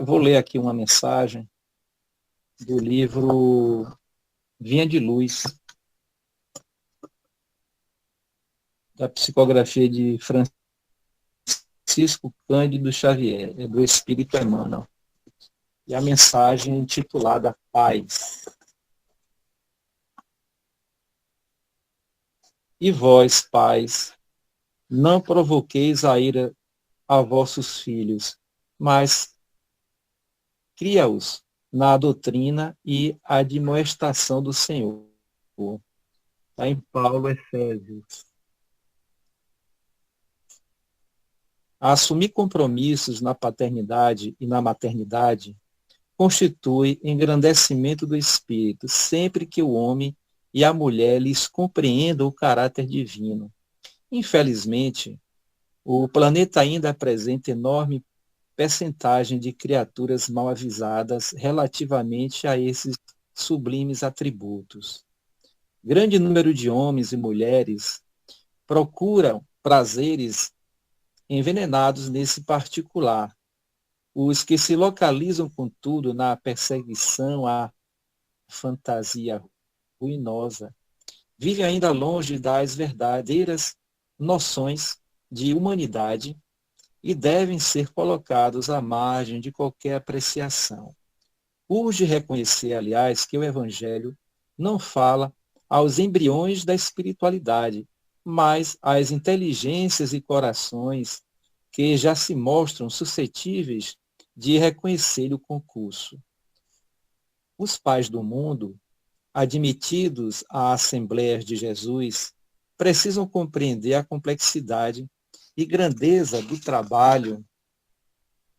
Vou ler aqui uma mensagem do livro Vinha de Luz, da psicografia de Francisco Cândido Xavier, do Espírito Emmanuel. E a mensagem intitulada Paz. E vós, pais, não provoqueis a ira a vossos filhos, mas cria-os na doutrina e admoestação do Senhor. Está em Paulo, Efésios. Assumir compromissos na paternidade e na maternidade constitui engrandecimento do espírito, sempre que o homem e a mulher lhes compreendam o caráter divino. Infelizmente, o planeta ainda apresenta enorme percentagem de criaturas mal avisadas relativamente a esses sublimes atributos. Grande número de homens e mulheres procuram prazeres envenenados nesse particular, os que se localizam, contudo, na perseguição à fantasia ruinosa, vivem ainda longe das verdadeiras noções de humanidade e devem ser colocados à margem de qualquer apreciação. Urge reconhecer, aliás, que o Evangelho não fala aos embriões da espiritualidade, mas às inteligências e corações que já se mostram suscetíveis de reconhecer o concurso. Os pais do mundo, admitidos à Assembleia de Jesus, precisam compreender a complexidade e grandeza do trabalho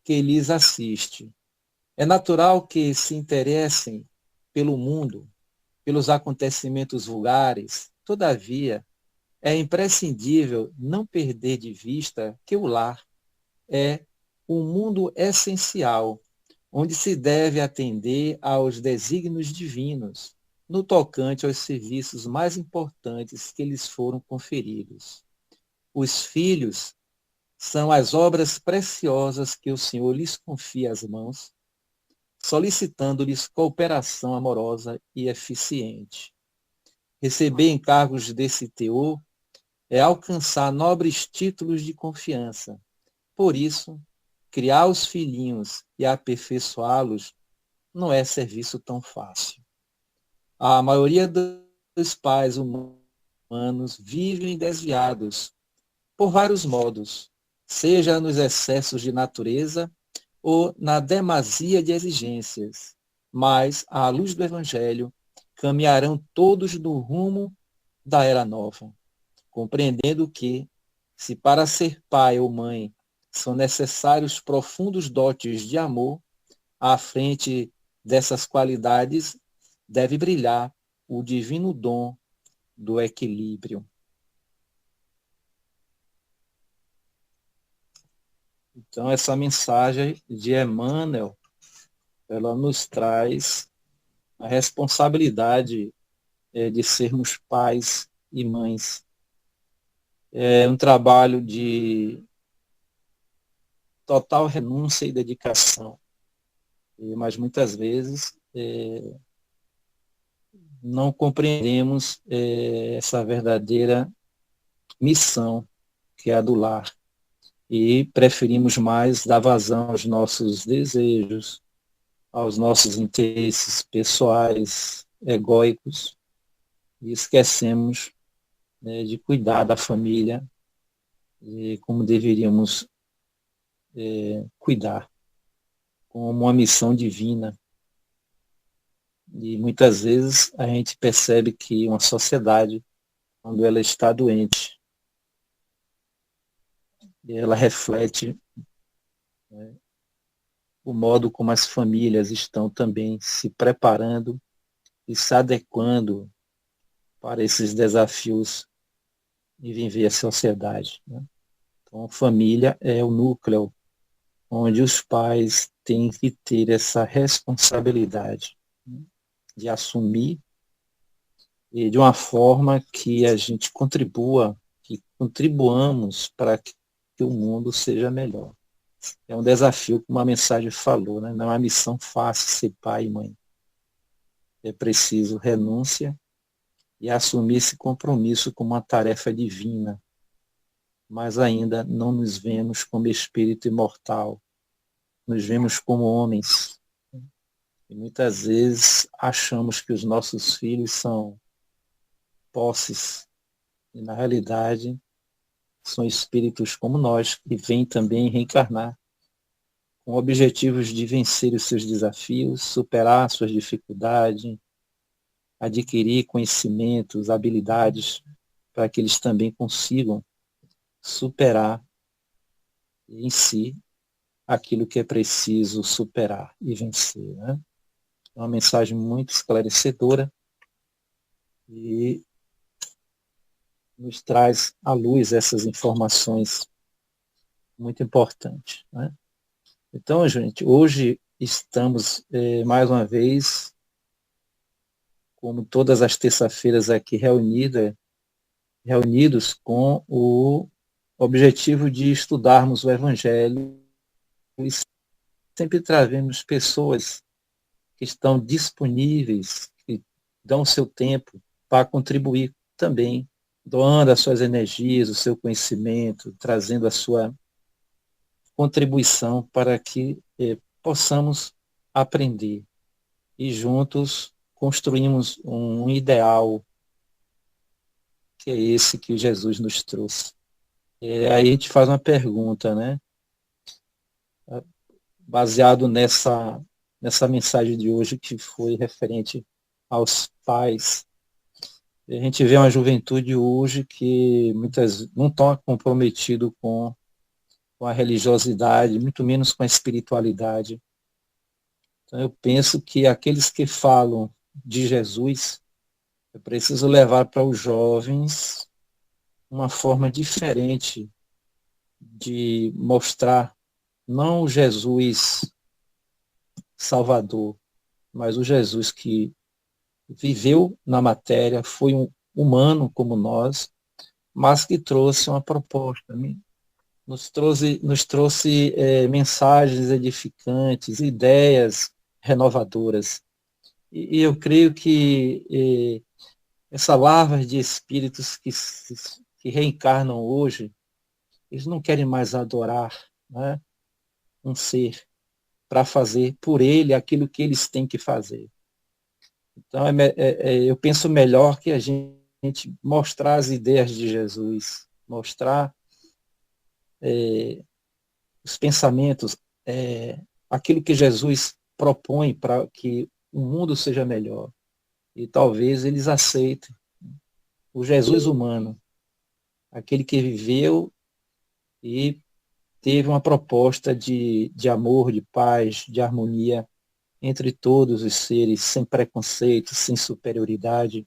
que lhes assiste. É natural que se interessem pelo mundo, pelos acontecimentos vulgares, todavia, é imprescindível não perder de vista que o lar é um mundo essencial, onde se deve atender aos desígnios divinos, no tocante aos serviços mais importantes que lhes foram conferidos. Os filhos são as obras preciosas que o Senhor lhes confia às mãos, solicitando-lhes cooperação amorosa e eficiente. Receber encargos desse teor é alcançar nobres títulos de confiança. Por isso, criar os filhinhos e aperfeiçoá-los não é serviço tão fácil. A maioria dos pais humanos vivem desviados por vários modos, seja nos excessos de natureza ou na demasia de exigências, mas, à luz do Evangelho, caminharão todos no rumo da era nova, compreendendo que, se para ser pai ou mãe são necessários profundos dotes de amor, à frente dessas qualidades deve brilhar o divino dom do equilíbrio. Então, essa mensagem de Emmanuel, ela nos traz a responsabilidade de sermos pais e mães. É um trabalho de total renúncia e dedicação, mas muitas vezes não compreendemos essa verdadeira missão que é a do lar e preferimos mais dar vazão aos nossos desejos, aos nossos interesses pessoais, egóicos, e esquecemos de cuidar da família como deveríamos cuidar, como uma missão divina. E muitas vezes a gente percebe que uma sociedade, quando ela está doente, ela reflete o modo como as famílias estão também se preparando e se adequando para esses desafios de viver a sociedade. Então, família é o núcleo onde os pais têm que ter essa responsabilidade de assumir e de uma forma que a gente contribuamos para que o mundo seja melhor. É um desafio, como a mensagem falou, né? Não é uma missão fácil ser pai e mãe. É preciso renúncia e assumir esse compromisso como uma tarefa divina, mas ainda não nos vemos como espírito imortal, nos vemos como homens. E muitas vezes achamos que os nossos filhos são posses, e na realidade são espíritos como nós, que vêm também reencarnar, com objetivos de vencer os seus desafios, superar suas dificuldades, adquirir conhecimentos, habilidades, para que eles também consigam superar em si aquilo que é preciso superar e vencer. Né? É uma mensagem muito esclarecedora e nos traz à luz essas informações muito importantes. Né? Então, gente, hoje estamos mais uma vez, como todas as terças-feiras aqui reunidos com o objetivo de estudarmos o Evangelho e sempre trazemos pessoas que estão disponíveis, que dão o seu tempo para contribuir também, doando as suas energias, o seu conhecimento, trazendo a sua contribuição para que possamos aprender e juntos construímos um ideal que é esse que Jesus nos trouxe. Aí a gente faz uma pergunta, né? Baseado nessa mensagem de hoje que foi referente aos pais. A gente vê uma juventude hoje que muitas não está comprometido com a religiosidade, muito menos com a espiritualidade. Então eu penso que aqueles que falam de Jesus, é preciso levar para os jovens uma forma diferente de mostrar não o Jesus Salvador, mas o Jesus que viveu na matéria, foi um humano como nós, mas que trouxe uma proposta, né? nos trouxe mensagens edificantes, ideias renovadoras. E eu creio que essa larva de espíritos que reencarnam hoje, eles não querem mais adorar, né, um ser para fazer por ele aquilo que eles têm que fazer. Então, eu penso melhor que a gente mostrar as ideias de Jesus, mostrar os pensamentos, aquilo que Jesus propõe para que o mundo seja melhor. E talvez eles aceitem o Jesus humano, aquele que viveu e teve uma proposta de amor, de paz, de harmonia entre todos os seres, sem preconceito, sem superioridade.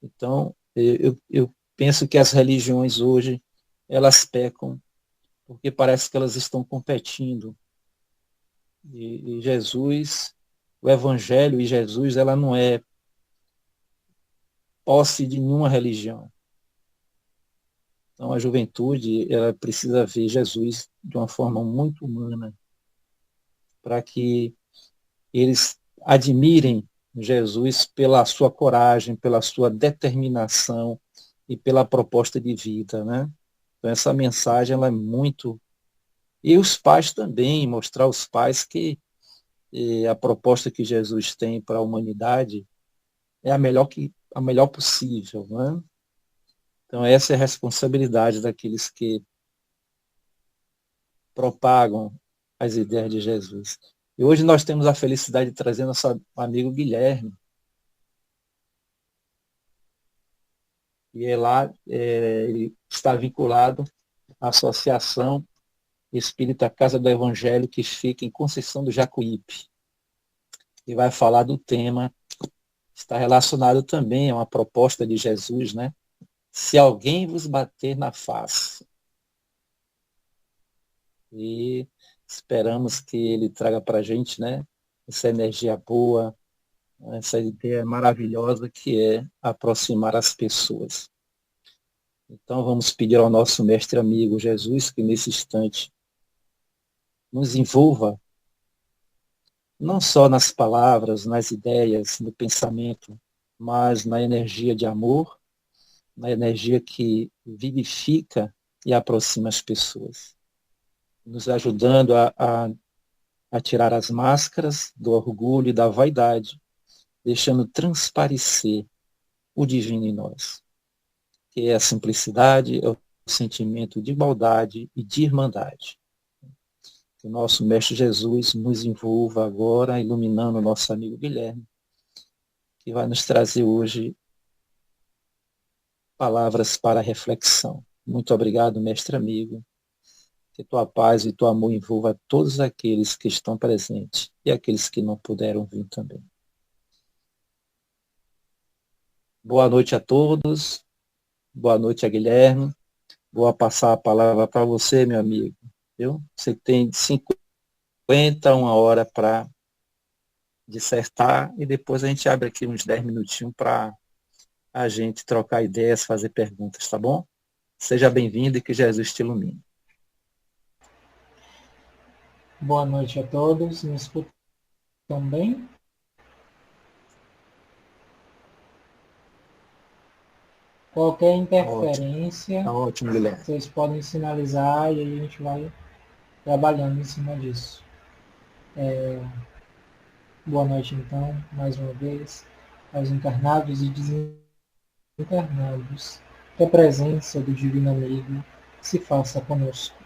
Então, eu penso que as religiões hoje, elas pecam, porque parece que elas estão competindo. E Jesus, o Evangelho e Jesus, ela não é posse de nenhuma religião. Então, a juventude, ela precisa ver Jesus de uma forma muito humana, para que eles admirem Jesus pela sua coragem, pela sua determinação e pela proposta de vida, né? Então, essa mensagem, ela é muito... E os pais também, mostrar aos pais que a proposta que Jesus tem para a humanidade é a melhor possível, né? Então, essa é a responsabilidade daqueles que propagam as ideias de Jesus. E hoje nós temos a felicidade de trazer nosso amigo Guilherme, e ele está vinculado à Associação Espírita Casa do Evangelho, que fica em Conceição do Jacuípe. E vai falar do tema, está relacionado também a uma proposta de Jesus, né? Se alguém vos bater na face. E esperamos que ele traga para a gente, né, essa energia boa, essa ideia maravilhosa que é aproximar as pessoas. Então vamos pedir ao nosso mestre amigo Jesus que nesse instante nos envolva, não só nas palavras, nas ideias, no pensamento, mas na energia de amor, na energia que vivifica e aproxima as pessoas, nos ajudando a tirar as máscaras do orgulho e da vaidade, deixando transparecer o divino em nós, que é a simplicidade, é o sentimento de igualdade e de irmandade. Que o nosso Mestre Jesus nos envolva agora, iluminando o nosso amigo Guilherme, que vai nos trazer hoje palavras para reflexão. Muito obrigado, mestre amigo. Que tua paz e teu amor envolva todos aqueles que estão presentes e aqueles que não puderam vir também. Boa noite a todos. Boa noite a Guilherme. Vou passar a palavra para você, meu amigo. Viu? Você tem 50, uma hora para dissertar e depois a gente abre aqui uns 10 minutinhos para a gente trocar ideias, fazer perguntas, tá bom? Seja bem-vindo e que Jesus te ilumine. Boa noite a todos. Me escutam bem? Qualquer interferência, tá ótimo, Guilherme. Vocês podem sinalizar e aí a gente vai trabalhando em cima disso. Boa noite, então, mais uma vez, aos encarnados e desencarnados, que a presença do Divino Amigo se faça conosco.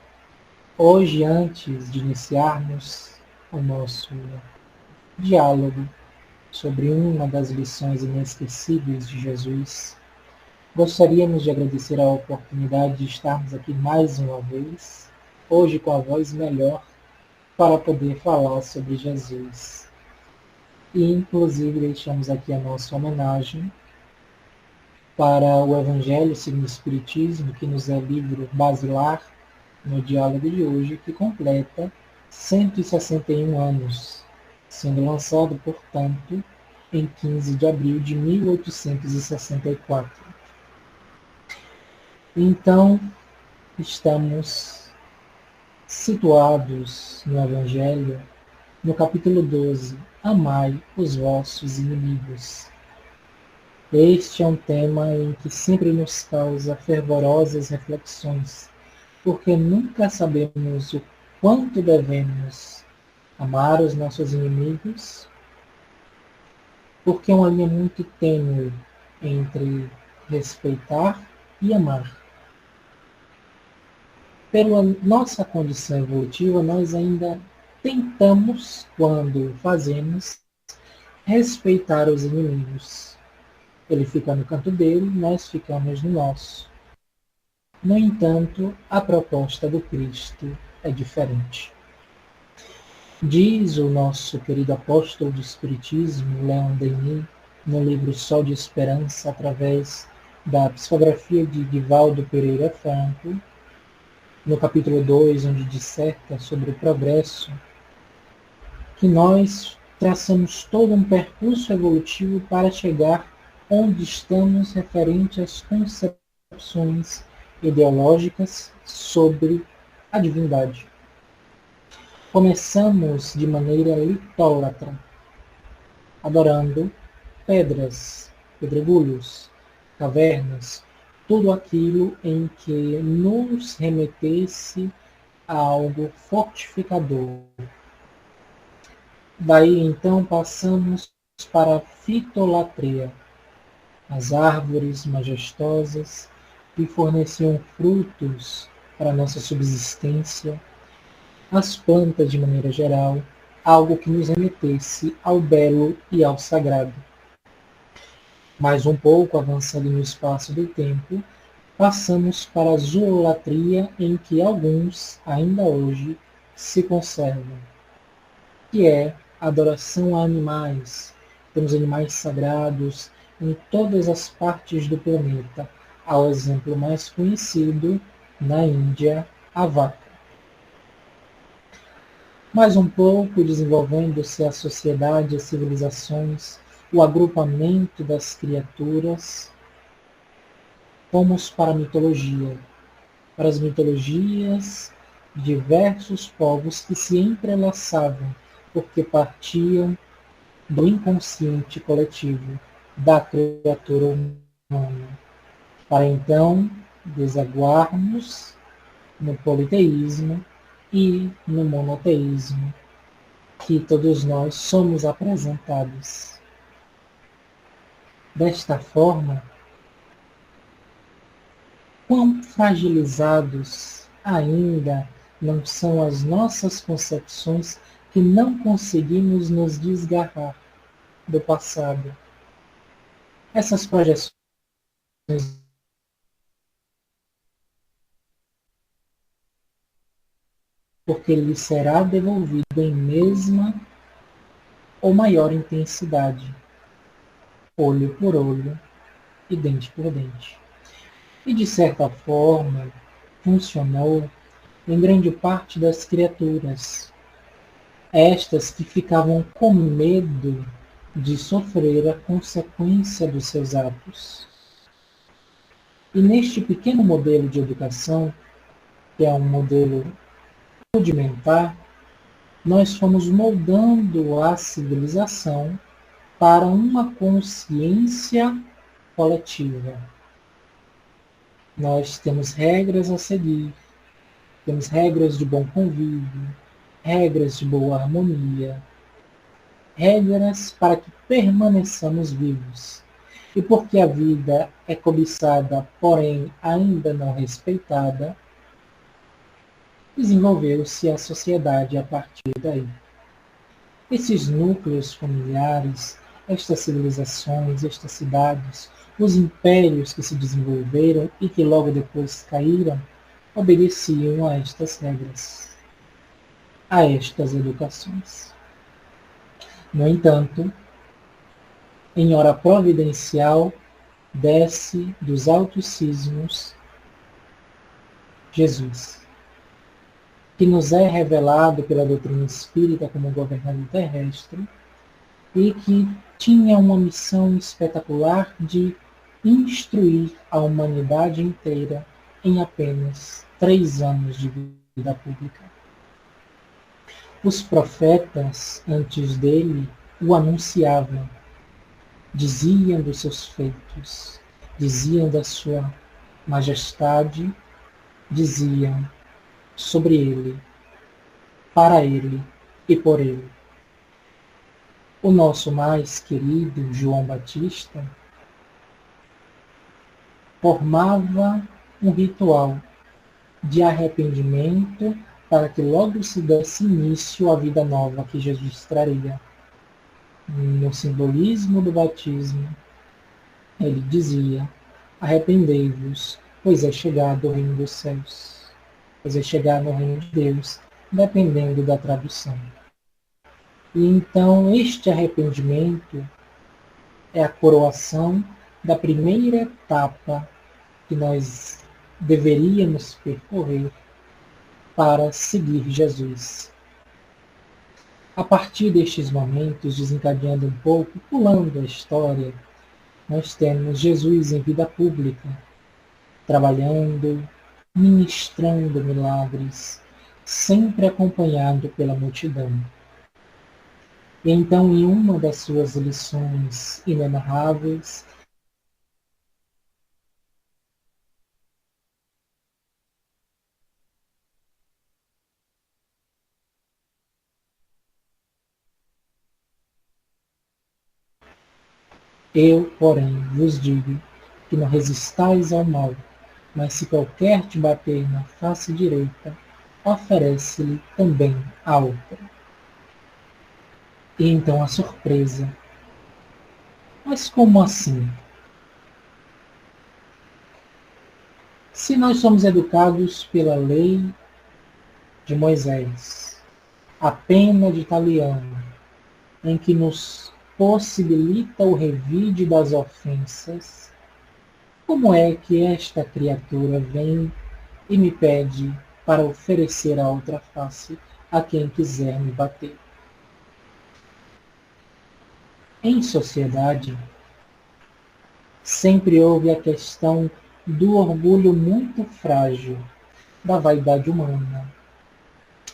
Hoje, antes de iniciarmos o nosso diálogo sobre uma das lições inesquecíveis de Jesus, gostaríamos de agradecer a oportunidade de estarmos aqui mais uma vez, hoje com a voz melhor, para poder falar sobre Jesus. E, inclusive, deixamos aqui a nossa homenagem para o Evangelho segundo o Espiritismo, que nos é livro basilar no diálogo de hoje, que completa 161 anos, sendo lançado, portanto, em 15 de abril de 1864. Então, estamos situados no Evangelho, no capítulo 12, Amai os vossos inimigos. Este é um tema em que sempre nos causa fervorosas reflexões, porque nunca sabemos o quanto devemos amar os nossos inimigos, porque é uma linha muito tênue entre respeitar e amar. Pela nossa condição evolutiva, nós ainda tentamos, quando fazemos, respeitar os inimigos. Ele fica no canto dele, nós ficamos no nosso. No entanto, a proposta do Cristo é diferente. Diz o nosso querido apóstolo do Espiritismo, Leon Denis, no livro Sol de Esperança, através da psicografia de Divaldo Pereira Franco, no capítulo 2, onde disserta sobre o progresso, que nós traçamos todo um percurso evolutivo para chegar onde estamos referente às concepções ideológicas sobre a divindade. Começamos de maneira litólatra, adorando pedras, pedregulhos, cavernas, tudo aquilo em que nos remetesse a algo fortificador. Daí então passamos para a fitolatria, as árvores majestosas que forneciam frutos para nossa subsistência, as plantas de maneira geral, algo que nos remetesse ao belo e ao sagrado. Mais um pouco avançando no espaço do tempo, passamos para a zoolatria em que alguns, ainda hoje, se conservam, que é a adoração a animais. Temos animais sagrados em todas as partes do planeta, ao exemplo mais conhecido, na Índia, a vaca. Mais um pouco, desenvolvendo-se a sociedade, as civilizações, o agrupamento das criaturas, fomos para a mitologia, para as mitologias diversos povos que se entrelaçavam, porque partiam do inconsciente coletivo da criatura humana, para então desaguarmos no politeísmo e no monoteísmo, que todos nós somos apresentados. Desta forma, quão fragilizados ainda não são as nossas concepções que não conseguimos nos desgarrar do passado. Essas projeções, porque lhe será devolvido em mesma ou maior intensidade, olho por olho e dente por dente. E de certa forma, funcionou em grande parte das criaturas, estas que ficavam com medo de sofrer a consequência dos seus atos. E neste pequeno modelo de educação, que é um modelo rudimentar, nós fomos moldando a civilização para uma consciência coletiva. Nós temos regras a seguir, temos regras de bom convívio, regras de boa harmonia, regras para que permaneçamos vivos. E porque a vida é cobiçada, porém ainda não respeitada, desenvolveu-se a sociedade a partir daí. Esses núcleos familiares, estas civilizações, estas cidades, os impérios que se desenvolveram e que logo depois caíram, obedeciam a estas regras, a estas educações. No entanto, em hora providencial, desce dos altos cismos Jesus, que nos é revelado pela doutrina espírita como governante terrestre e que tinha uma missão espetacular de instruir a humanidade inteira em apenas 3 anos de vida pública. Os profetas, antes dele, o anunciavam, diziam dos seus feitos, diziam da sua majestade, diziam sobre ele, para ele e por ele. O nosso mais querido João Batista formava um ritual de arrependimento para que logo se desse início à vida nova que Jesus traria. No simbolismo do batismo, ele dizia: arrependei-vos, pois é chegado o reino dos céus. Pois é chegar no reino de Deus, dependendo da tradução. E então este arrependimento é a coroação da primeira etapa que nós deveríamos percorrer para seguir Jesus. A partir destes momentos, desencadeando um pouco, pulando a história, nós temos Jesus em vida pública, trabalhando, ministrando milagres, sempre acompanhado pela multidão. E então, em uma das suas lições inenarráveis, eu, porém, vos digo que não resistais ao mal, mas se qualquer te bater na face direita, oferece-lhe também a outra. E então a surpresa. Mas como assim? Se nós somos educados pela lei de Moisés, a pena de Italiano, em que nos possibilita o revide das ofensas, como é que esta criatura vem e me pede para oferecer a outra face a quem quiser me bater? Em sociedade, sempre houve a questão do orgulho muito frágil, da vaidade humana,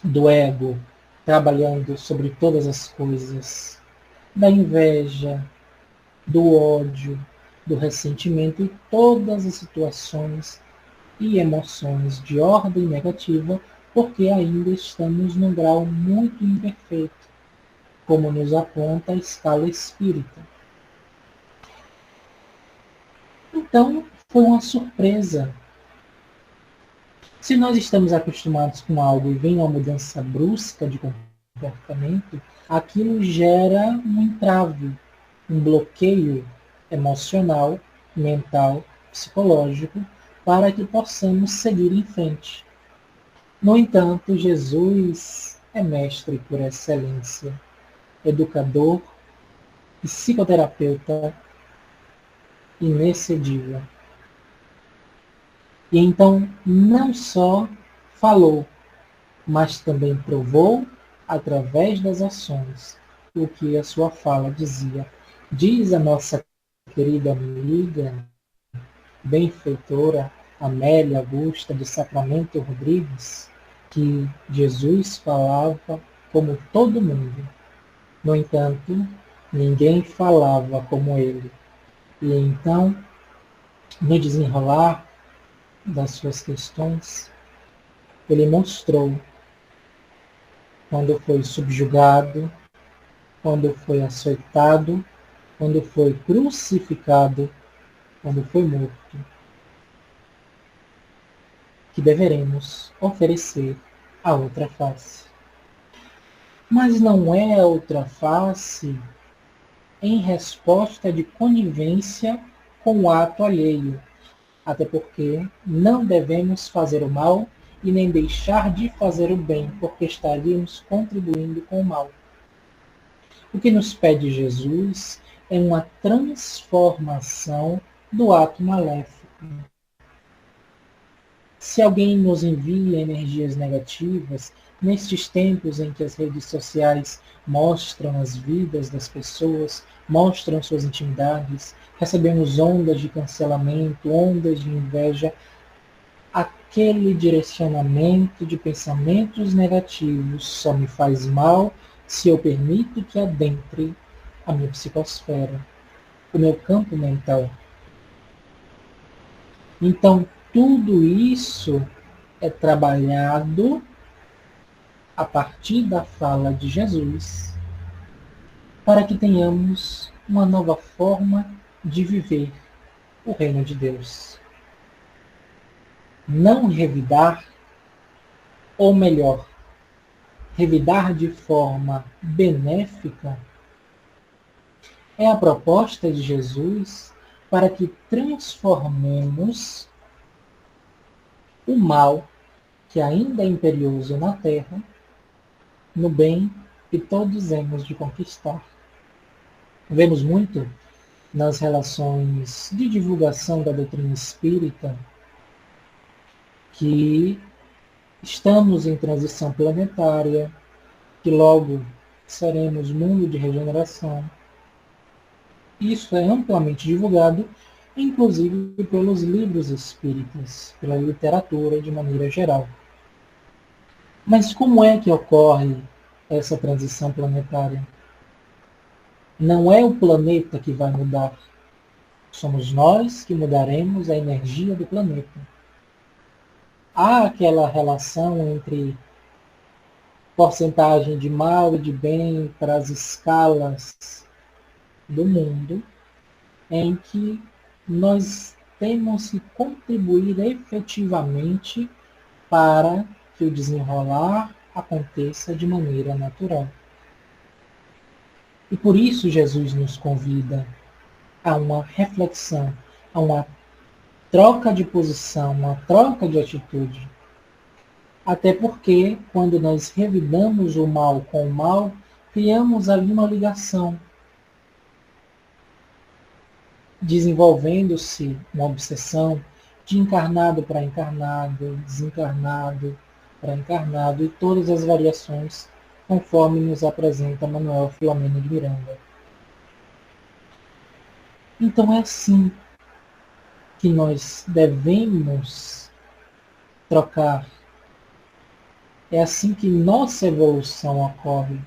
do ego trabalhando sobre todas as coisas, da inveja, do ódio, do ressentimento e todas as situações e emoções de ordem negativa, porque ainda estamos num grau muito imperfeito, como nos aponta a escala espírita. Então, foi uma surpresa. Se nós estamos acostumados com algo e vem uma mudança brusca de comportamento, aquilo gera um entrave, um bloqueio emocional, mental, psicológico, para que possamos seguir em frente. No entanto, Jesus é mestre por excelência, educador, psicoterapeuta inexcedível. E então não só falou, mas também provou através das ações o que a sua fala dizia. Diz a nossa querida amiga, benfeitora Amélia Augusta de Sacramento Rodrigues, que Jesus falava como todo mundo. No entanto, ninguém falava como ele. E então, no desenrolar das suas questões, ele mostrou quando foi subjugado, quando foi açoitado, quando foi crucificado, quando foi morto, que deveremos oferecer a outra face. Mas não é a outra face em resposta de conivência com o ato alheio, até porque não devemos fazer o mal e nem deixar de fazer o bem, porque estaríamos contribuindo com o mal. O que nos pede Jesus é uma transformação do ato maléfico. Se alguém nos envia energias negativas, nestes tempos em que as redes sociais mostram as vidas das pessoas, mostram suas intimidades, recebemos ondas de cancelamento, ondas de inveja, aquele direcionamento de pensamentos negativos só me faz mal se eu permito que adentre a minha psicosfera, o meu campo mental. Então, tudo isso é trabalhado a partir da fala de Jesus para que tenhamos uma nova forma de viver o reino de Deus. Não revidar, ou melhor, revidar de forma benéfica, é a proposta de Jesus para que transformemos o mal que ainda é imperioso na terra no bem que todos hemos de conquistar. Vemos muito nas relações de divulgação da doutrina espírita que estamos em transição planetária, que logo seremos mundo de regeneração. Isso é amplamente divulgado, inclusive pelos livros espíritas, pela literatura de maneira geral. Mas como é que ocorre essa transição planetária? Não é o planeta que vai mudar. Somos nós que mudaremos a energia do planeta. Há aquela relação entre porcentagem de mal e de bem para as escalas do mundo, em que nós temos que contribuir efetivamente para que o desenrolar aconteça de maneira natural. E por isso Jesus nos convida a uma reflexão, a uma troca de posição, uma troca de atitude. Até porque, quando nós revidamos o mal com o mal, criamos ali uma ligação, desenvolvendo-se uma obsessão de encarnado para encarnado, desencarnado para encarnado e todas as variações conforme nos apresenta Manuel Filomeno de Miranda. Então é assim que nós devemos trocar É assim que nossa evolução ocorre.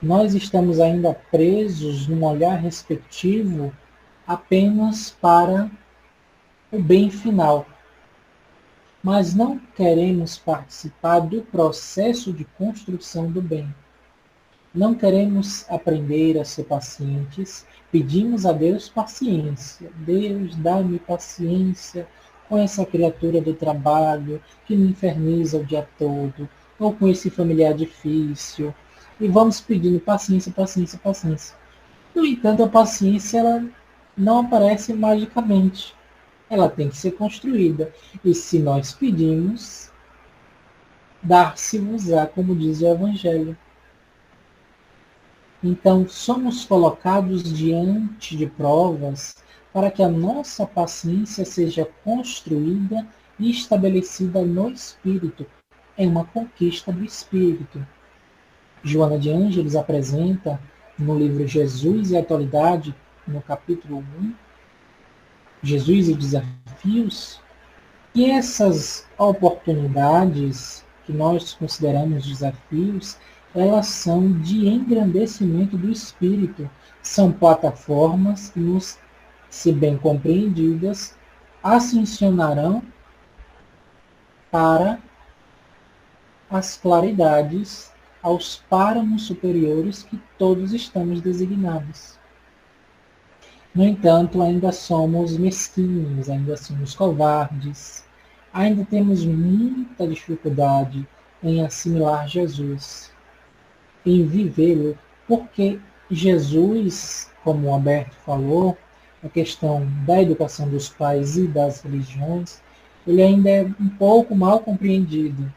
Nós estamos ainda presos num olhar respectivo apenas para o bem final, mas não queremos participar do processo de construção do bem. Não queremos aprender a ser pacientes, pedimos a Deus paciência. Deus, dá-me paciência com essa criatura do trabalho que me inferniza o dia todo, ou com esse familiar difícil. E vamos pedindo paciência, paciência, paciência. No entanto, a paciência ela não aparece magicamente. Ela tem que ser construída. E se nós pedimos, dar-se-vos-á, como diz o Evangelho. Então, somos colocados diante de provas para que a nossa paciência seja construída e estabelecida no Espírito. É uma conquista do Espírito. Joana de Ângeles apresenta no livro Jesus e a Atualidade, no capítulo 1, Jesus e Desafios, e essas oportunidades que nós consideramos desafios, elas são de engrandecimento do espírito. São plataformas que nos, se bem compreendidas, ascensionarão para as claridades, aos páramos superiores que todos estamos designados. No entanto, ainda somos mesquinhos, ainda somos covardes, ainda temos muita dificuldade em assimilar Jesus, em vivê-lo, porque Jesus, como o Alberto falou, a questão da educação dos pais e das religiões, ele ainda é um pouco mal compreendido.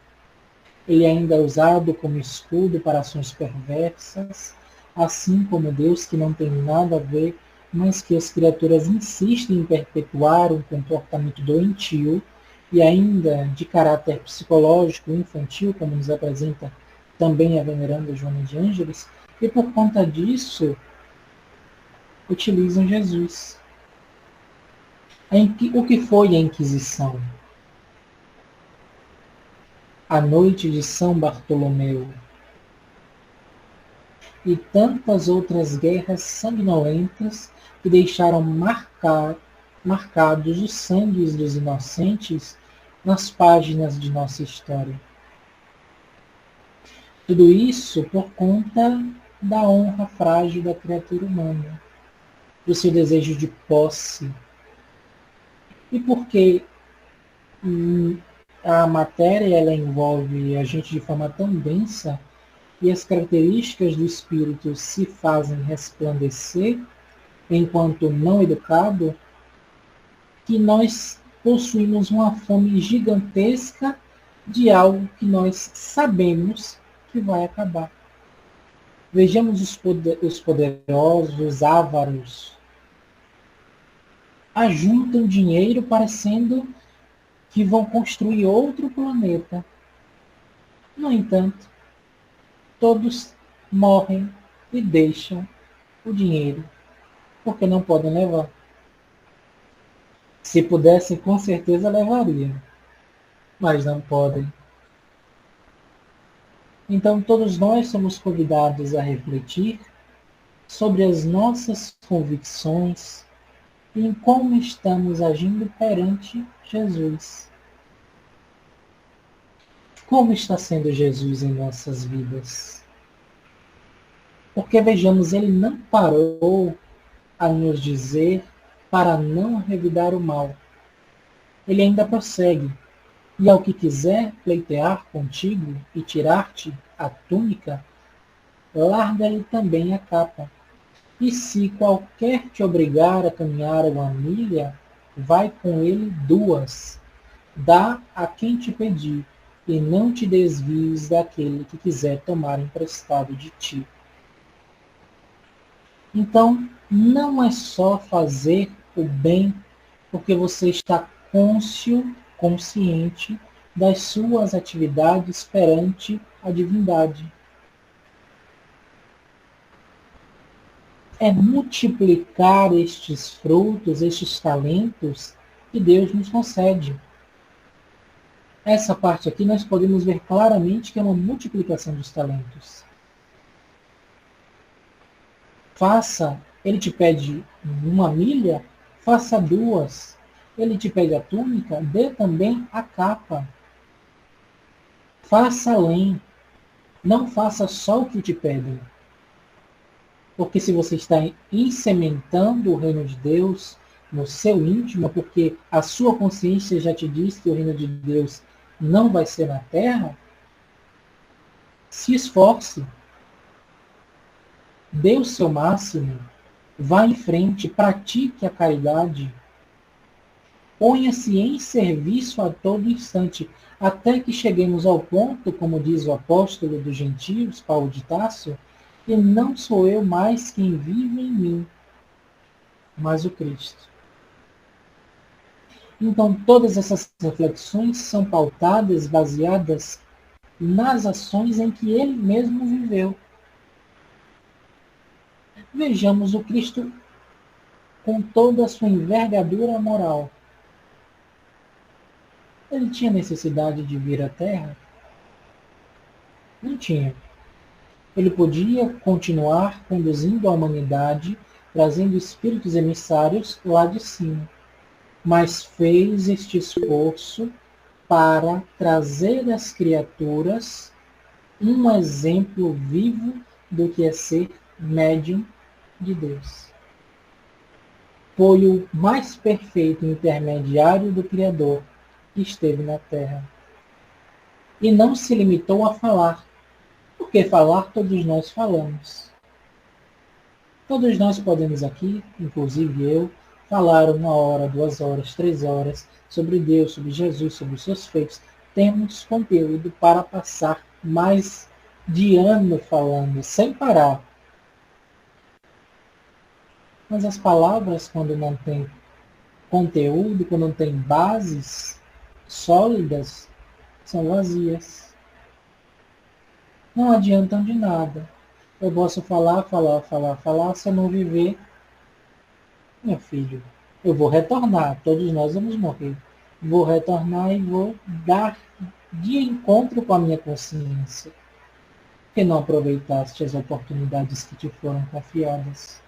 Ele ainda é usado como escudo para ações perversas, assim como Deus, que não tem nada a ver, mas que as criaturas insistem em perpetuar um comportamento doentio e ainda de caráter psicológico infantil, como nos apresenta também a veneranda Joana de Ângeles, e por conta disso utilizam Jesus. O que foi a Inquisição? A noite de São Bartolomeu e tantas outras guerras sanguinolentas que deixaram marcados os sangues dos inocentes nas páginas de nossa história. Tudo isso por conta da honra frágil da criatura humana, do seu desejo de posse. E porque a matéria ela envolve a gente de forma tão densa e as características do espírito se fazem resplandecer enquanto não educado, que nós possuímos uma fome gigantesca de algo que nós sabemos que vai acabar. Vejamos os poderosos, os ávaros, ajuntam dinheiro parecendo que vão construir outro planeta. No entanto, todos morrem e deixam o dinheiro, porque não podem levar. Se pudessem, com certeza levariam, mas não podem. Então, todos nós somos convidados a refletir sobre as nossas convicções e em como estamos agindo perante Jesus. Como está sendo Jesus em nossas vidas? Porque, vejamos, ele não parou a nos dizer para não revidar o mal. Ele ainda prossegue. E ao que quiser pleitear contigo e tirar-te a túnica, larga-lhe também a capa. E se qualquer te obrigar a caminhar uma milha, vai com ele 2. Dá a quem te pedir, e não te desvies daquele que quiser tomar emprestado de ti. Então, não é só fazer o bem porque você está consciente das suas atividades perante a divindade. É multiplicar estes frutos, estes talentos que Deus nos concede. Essa parte aqui nós podemos ver claramente que é uma multiplicação dos talentos. Faça, ele te pede 1 milha, faça 2. Ele te pede a túnica, dê também a capa. Faça além. Não faça só o que te pedem. Porque se você está insementando o reino de Deus no seu íntimo, porque a sua consciência já te diz que o reino de Deus não vai ser na terra, se esforce. Dê o seu máximo. Vá em frente, pratique a caridade. Ponha-se em serviço a todo instante, até que cheguemos ao ponto, como diz o apóstolo dos gentios, Paulo de Tarso, que não sou eu mais quem vive em mim, mas o Cristo. Então, todas essas reflexões são pautadas, baseadas nas ações em que ele mesmo viveu. Vejamos o Cristo com toda a sua envergadura moral. Ele tinha necessidade de vir à Terra? Não tinha. Ele podia continuar conduzindo a humanidade, trazendo espíritos emissários lá de cima, mas fez este esforço para trazer às criaturas um exemplo vivo do que é ser médium de Deus. Foi o mais perfeito intermediário do Criador que esteve na Terra. E não se limitou a falar, porque falar todos nós falamos. Todos nós podemos aqui, inclusive eu, falar 1 hora, 2 horas, 3 horas sobre Deus, sobre Jesus, sobre os seus feitos. Temos conteúdo para passar mais de ano falando, sem parar. Mas as palavras, quando não têm conteúdo, quando não têm bases sólidas, são vazias. Não adiantam de nada. Eu posso falar, se eu não viver, meu filho, eu vou retornar, todos nós vamos morrer. Vou retornar e vou dar de encontro com a minha consciência. Por que não aproveitaste as oportunidades que te foram confiadas?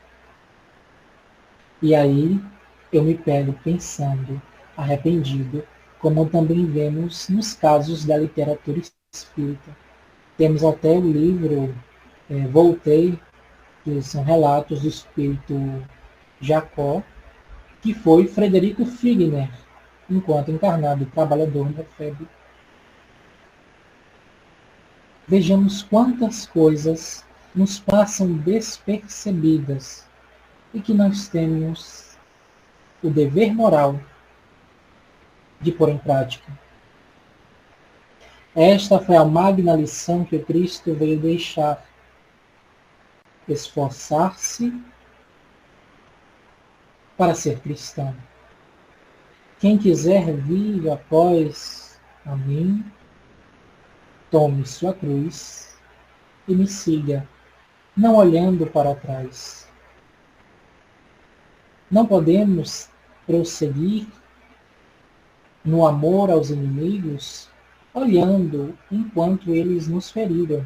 E aí eu me pego pensando, arrependido, como também vemos nos casos da literatura espírita. Temos até o livro Voltei, que são relatos do espírito Jacó, que foi Frederico Figner, enquanto encarnado trabalhador da febre. Vejamos quantas coisas nos passam despercebidas e que nós temos o dever moral de pôr em prática. Esta foi a magna lição que o Cristo veio deixar. Esforçar-se para ser cristão. Quem quiser vir após a mim, tome sua cruz e me siga, não olhando para trás. Não podemos prosseguir no amor aos inimigos olhando enquanto eles nos feriram,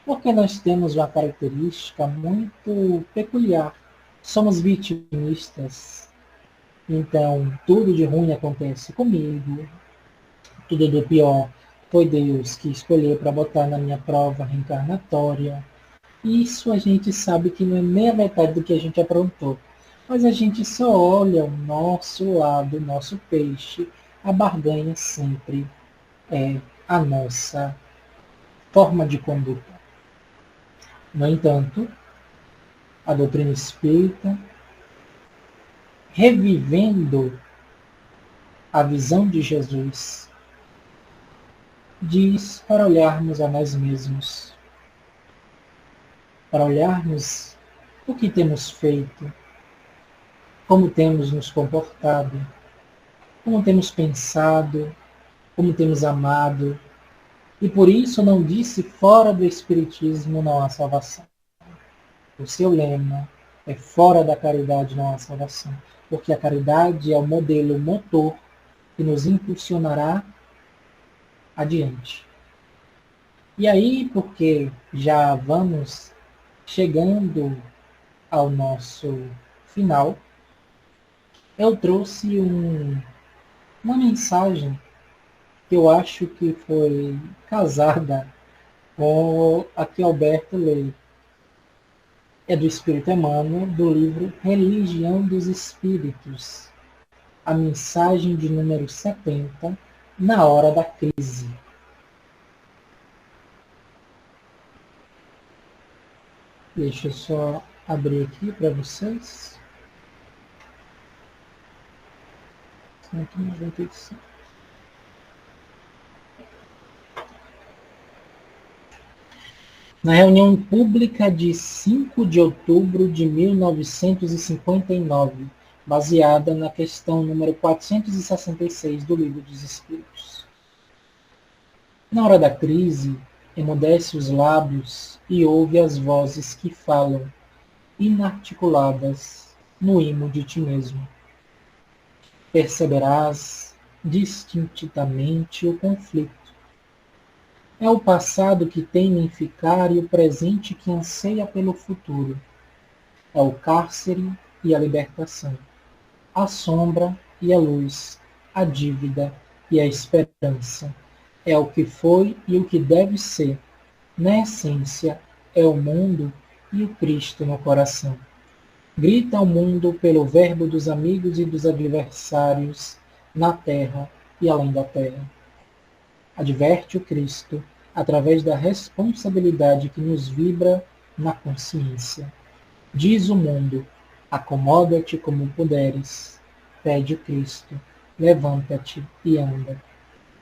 porque nós temos uma característica muito peculiar. Somos vitimistas. Então, tudo de ruim acontece comigo, tudo do pior foi Deus que escolheu para botar na minha prova reencarnatória. Isso a gente sabe que não é nem a metade do que a gente aprontou. Mas a gente só olha o nosso lado, o nosso peixe. A barganha sempre é a nossa forma de conduta. No entanto, a doutrina espírita, revivendo a visão de Jesus, diz para olharmos a nós mesmos, para olharmos o que temos feito, como temos nos comportado, como temos pensado, como temos amado. E por isso não disse fora do Espiritismo não há salvação. O seu lema é fora da caridade não há salvação. Porque a caridade é o modelo, o motor que nos impulsionará adiante. E aí, porque já vamos chegando ao nosso final, eu trouxe uma mensagem que eu acho que foi casada com a que Alberto lê. É do Espírito Emmanuel, do livro Religião dos Espíritos, a mensagem de número 70, na hora da crise. Deixa eu só abrir aqui para vocês. 195. Na reunião pública de 5 de outubro de 1959, baseada na questão número 466 do Livro dos Espíritos. Na hora da crise, emudece os lábios e ouve as vozes que falam, inarticuladas, no imo de ti mesmo. Perceberás distintamente o conflito. É o passado que teme em ficar e o presente que anseia pelo futuro. É o cárcere e a libertação, a sombra e a luz, a dívida e a esperança. É o que foi e o que deve ser. Na essência, é o mundo e o Cristo no coração. Grita ao mundo pelo verbo dos amigos e dos adversários, na terra e além da terra. Adverte o Cristo, através da responsabilidade que nos vibra na consciência. Diz o mundo, acomoda-te como puderes. Pede o Cristo, levanta-te e anda.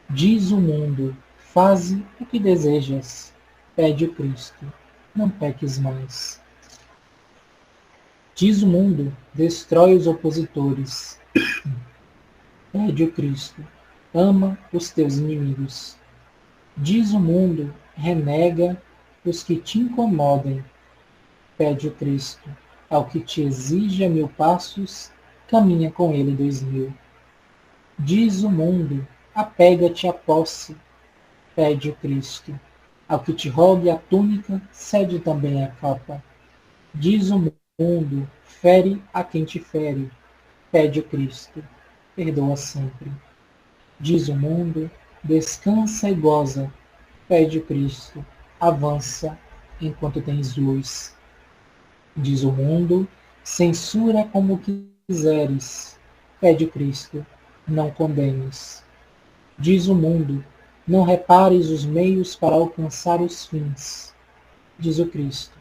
Diz o mundo, faze o que desejas. Pede o Cristo, não peques mais. Diz o mundo, destrói os opositores. Pede o Cristo, ama os teus inimigos. Diz o mundo, renega os que te incomodem. Pede o Cristo, ao que te exija 1000 passos, caminha com ele 2000. Diz o mundo, apega-te à posse. Pede o Cristo, ao que te rogue a túnica, cede também a capa. Diz o mundo, fere a quem te fere. Pede o Cristo, perdoa sempre. Diz o mundo, descansa e goza. Pede o Cristo, avança enquanto tens luz. Diz o mundo, censura como quiseres. Pede o Cristo, não condenes. Diz o mundo, não repares os meios para alcançar os fins. Diz o Cristo,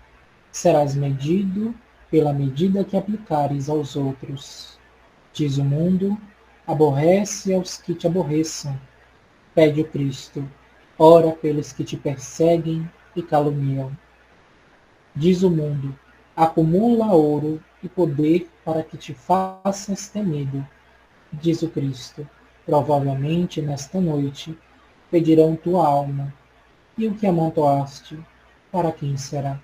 serás medido pela medida que aplicares aos outros. Diz o mundo, aborrece aos que te aborreçam. Pede o Cristo, ora pelos que te perseguem e caluniam. Diz o mundo, acumula ouro e poder para que te faças temido. Diz o Cristo, provavelmente nesta noite pedirão tua alma, e o que amontoaste, para quem será?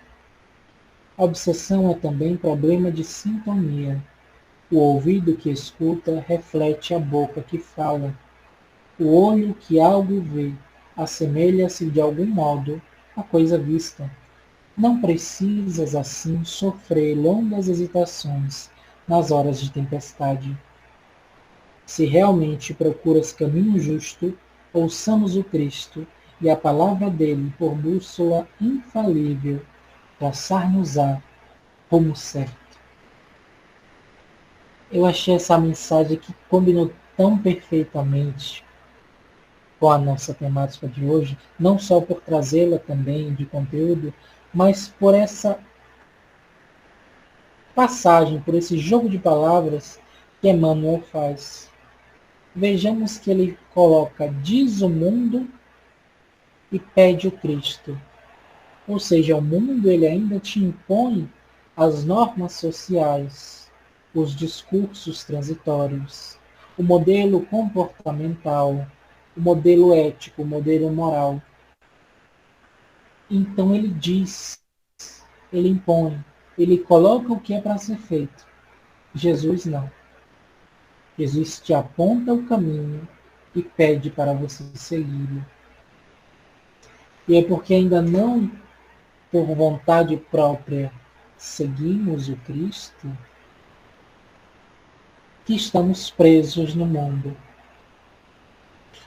A obsessão é também problema de sintonia. O ouvido que escuta reflete a boca que fala. O olho que algo vê assemelha-se de algum modo à coisa vista. Não precisas, assim, sofrer longas hesitações nas horas de tempestade. Se realmente procuras caminho justo, ouçamos o Cristo e a palavra dele por bússola infalível, traçar-nos-á rumo certo. Eu achei essa mensagem que combinou tão perfeitamente com a nossa temática de hoje, não só por trazê-la também de conteúdo, mas por essa passagem, por esse jogo de palavras que Emmanuel faz. Vejamos que ele coloca, diz o mundo e pede o Cristo. Ou seja, o mundo ele ainda te impõe as normas sociais, os discursos transitórios, o modelo comportamental, o modelo ético, o modelo moral. Então ele diz, ele impõe, ele coloca o que é para ser feito. Jesus não. Jesus te aponta o caminho e pede para você segui-lo. E é porque ainda não, por vontade própria, seguimos o Cristo, que estamos presos no mundo.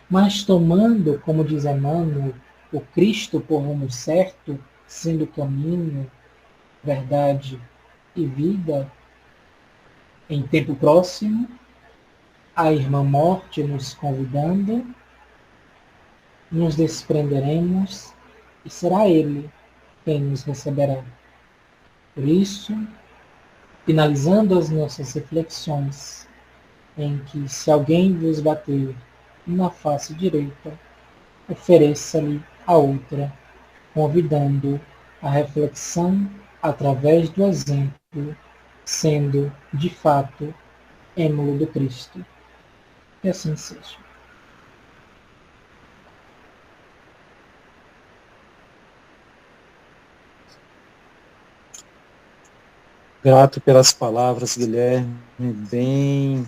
Mas tomando, como diz Emmanuel, o Cristo por rumo certo, sendo caminho, verdade e vida, em tempo próximo, a irmã Morte nos convidando, nos desprenderemos e será Ele quem nos receberá. Por isso, finalizando as nossas reflexões, em que se alguém vos bater na face direita, ofereça-lhe a outra, convidando a reflexão através do exemplo, sendo, de fato, émulo do Cristo. Que assim seja. Grato pelas palavras, Guilherme, bem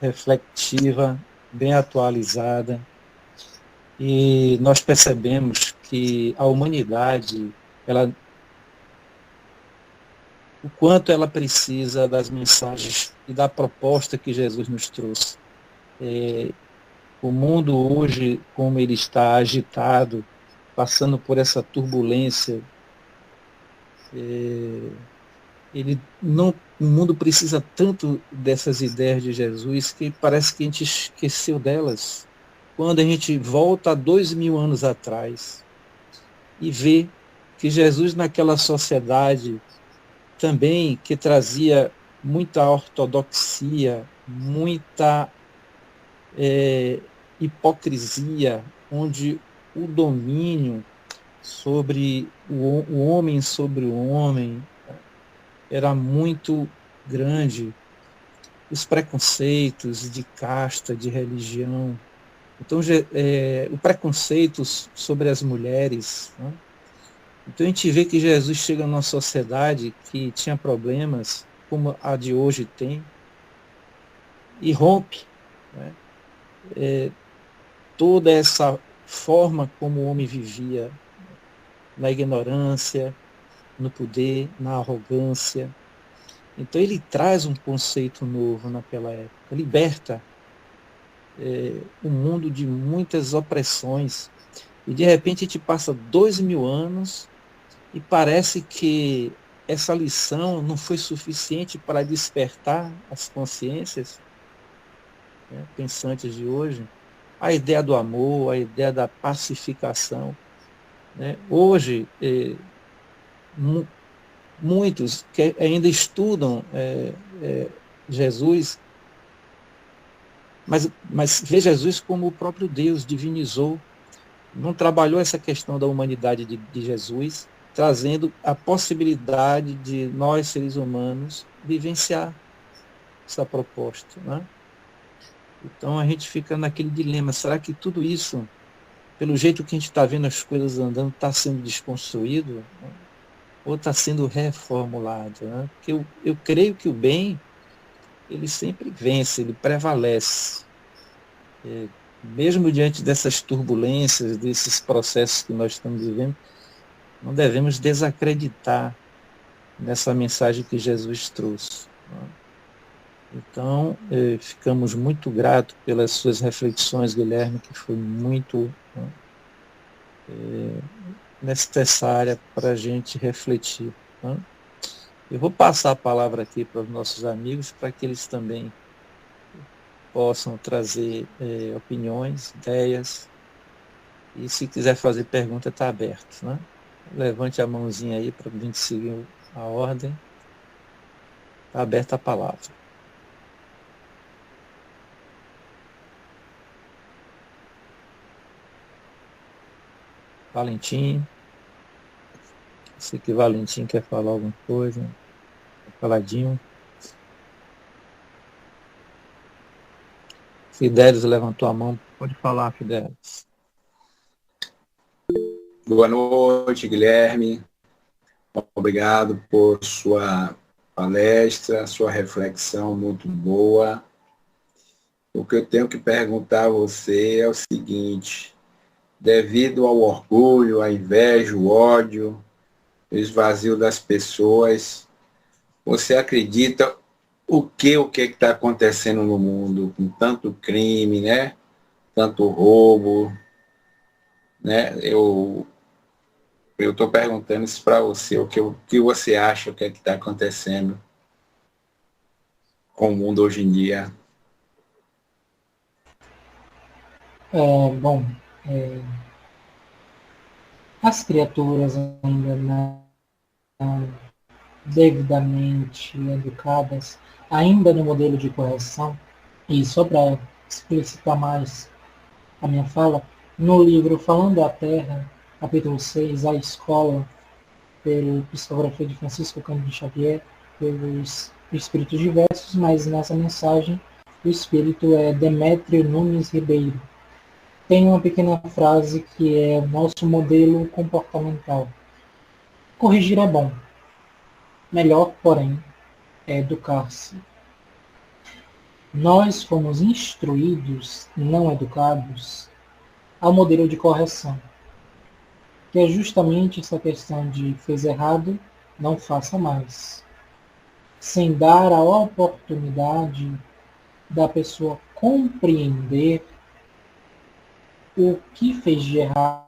reflexiva, bem atualizada. E nós percebemos que a humanidade, o quanto ela precisa das mensagens e da proposta que Jesus nos trouxe. O mundo hoje, como ele está agitado, passando por essa turbulência, o mundo precisa tanto dessas ideias de Jesus que parece que a gente esqueceu delas. Quando a gente volta a 2000 anos atrás e vê que Jesus naquela sociedade também que trazia muita ortodoxia, muita hipocrisia, onde o domínio sobre o homem sobre o homem era muito grande, os preconceitos de casta, de religião. Então, o preconceito sobre as mulheres. Né? Então, a gente vê que Jesus chega numa sociedade que tinha problemas, como a de hoje tem, e rompe, né? Toda essa forma como o homem vivia, na ignorância, no poder, na arrogância. Então, ele traz um conceito novo naquela época, liberta o mundo de muitas opressões. E, de repente, a gente passa 2000 anos e parece que essa lição não foi suficiente para despertar as consciências, né, pensantes de hoje. A ideia do amor, a ideia da pacificação. Né? Hoje, muitos que ainda estudam Jesus, mas vê Jesus como o próprio Deus, divinizou, não trabalhou essa questão da humanidade de Jesus, trazendo a possibilidade de nós, seres humanos, vivenciar essa proposta. Né? Então a gente fica naquele dilema, será que tudo isso, pelo jeito que a gente está vendo as coisas andando, está sendo desconstruído? Né? Ou está sendo reformulado? Né? Porque eu creio que o bem, ele sempre vence, ele prevalece. Mesmo diante dessas turbulências, desses processos que nós estamos vivendo, não devemos desacreditar nessa mensagem que Jesus trouxe. Né? Então, ficamos muito gratos pelas suas reflexões, Guilherme, que foi muito necessária para a gente refletir. Né? Eu vou passar a palavra aqui para os nossos amigos, para que eles também possam trazer opiniões, ideias, e se quiser fazer pergunta, está aberto. Né? Levante a mãozinha aí para a gente seguir a ordem. Está aberta a palavra. Valentim. Sei que Valentim quer falar alguma coisa. Faladinho. Fidelis levantou a mão. Pode falar, Fidelis. Boa noite, Guilherme. Obrigado por sua palestra, sua reflexão muito boa. O que eu tenho que perguntar a você é o seguinte: devido ao orgulho, à inveja, o ódio, o esvazio das pessoas. Você acredita o que está acontecendo no mundo, com tanto crime, né? Tanto roubo, né? Eu estou perguntando isso para você, o que você acha, o que é que está acontecendo com o mundo hoje em dia? Bom, as criaturas ainda não devidamente educadas, ainda no modelo de correção, e só para explicitar mais a minha fala, no livro Falando a Terra, capítulo 6, A Escola, pelo psicografia de Francisco Cândido Xavier, pelos espíritos diversos, mas nessa mensagem o espírito é Demétrio Nunes Ribeiro. Tem uma pequena frase que é o nosso modelo comportamental. Corrigir é bom. Melhor, porém, é educar-se. Nós fomos instruídos, não educados, ao modelo de correção, que é justamente essa questão de fez errado, não faça mais. Sem dar a oportunidade da pessoa compreender o que fez de errado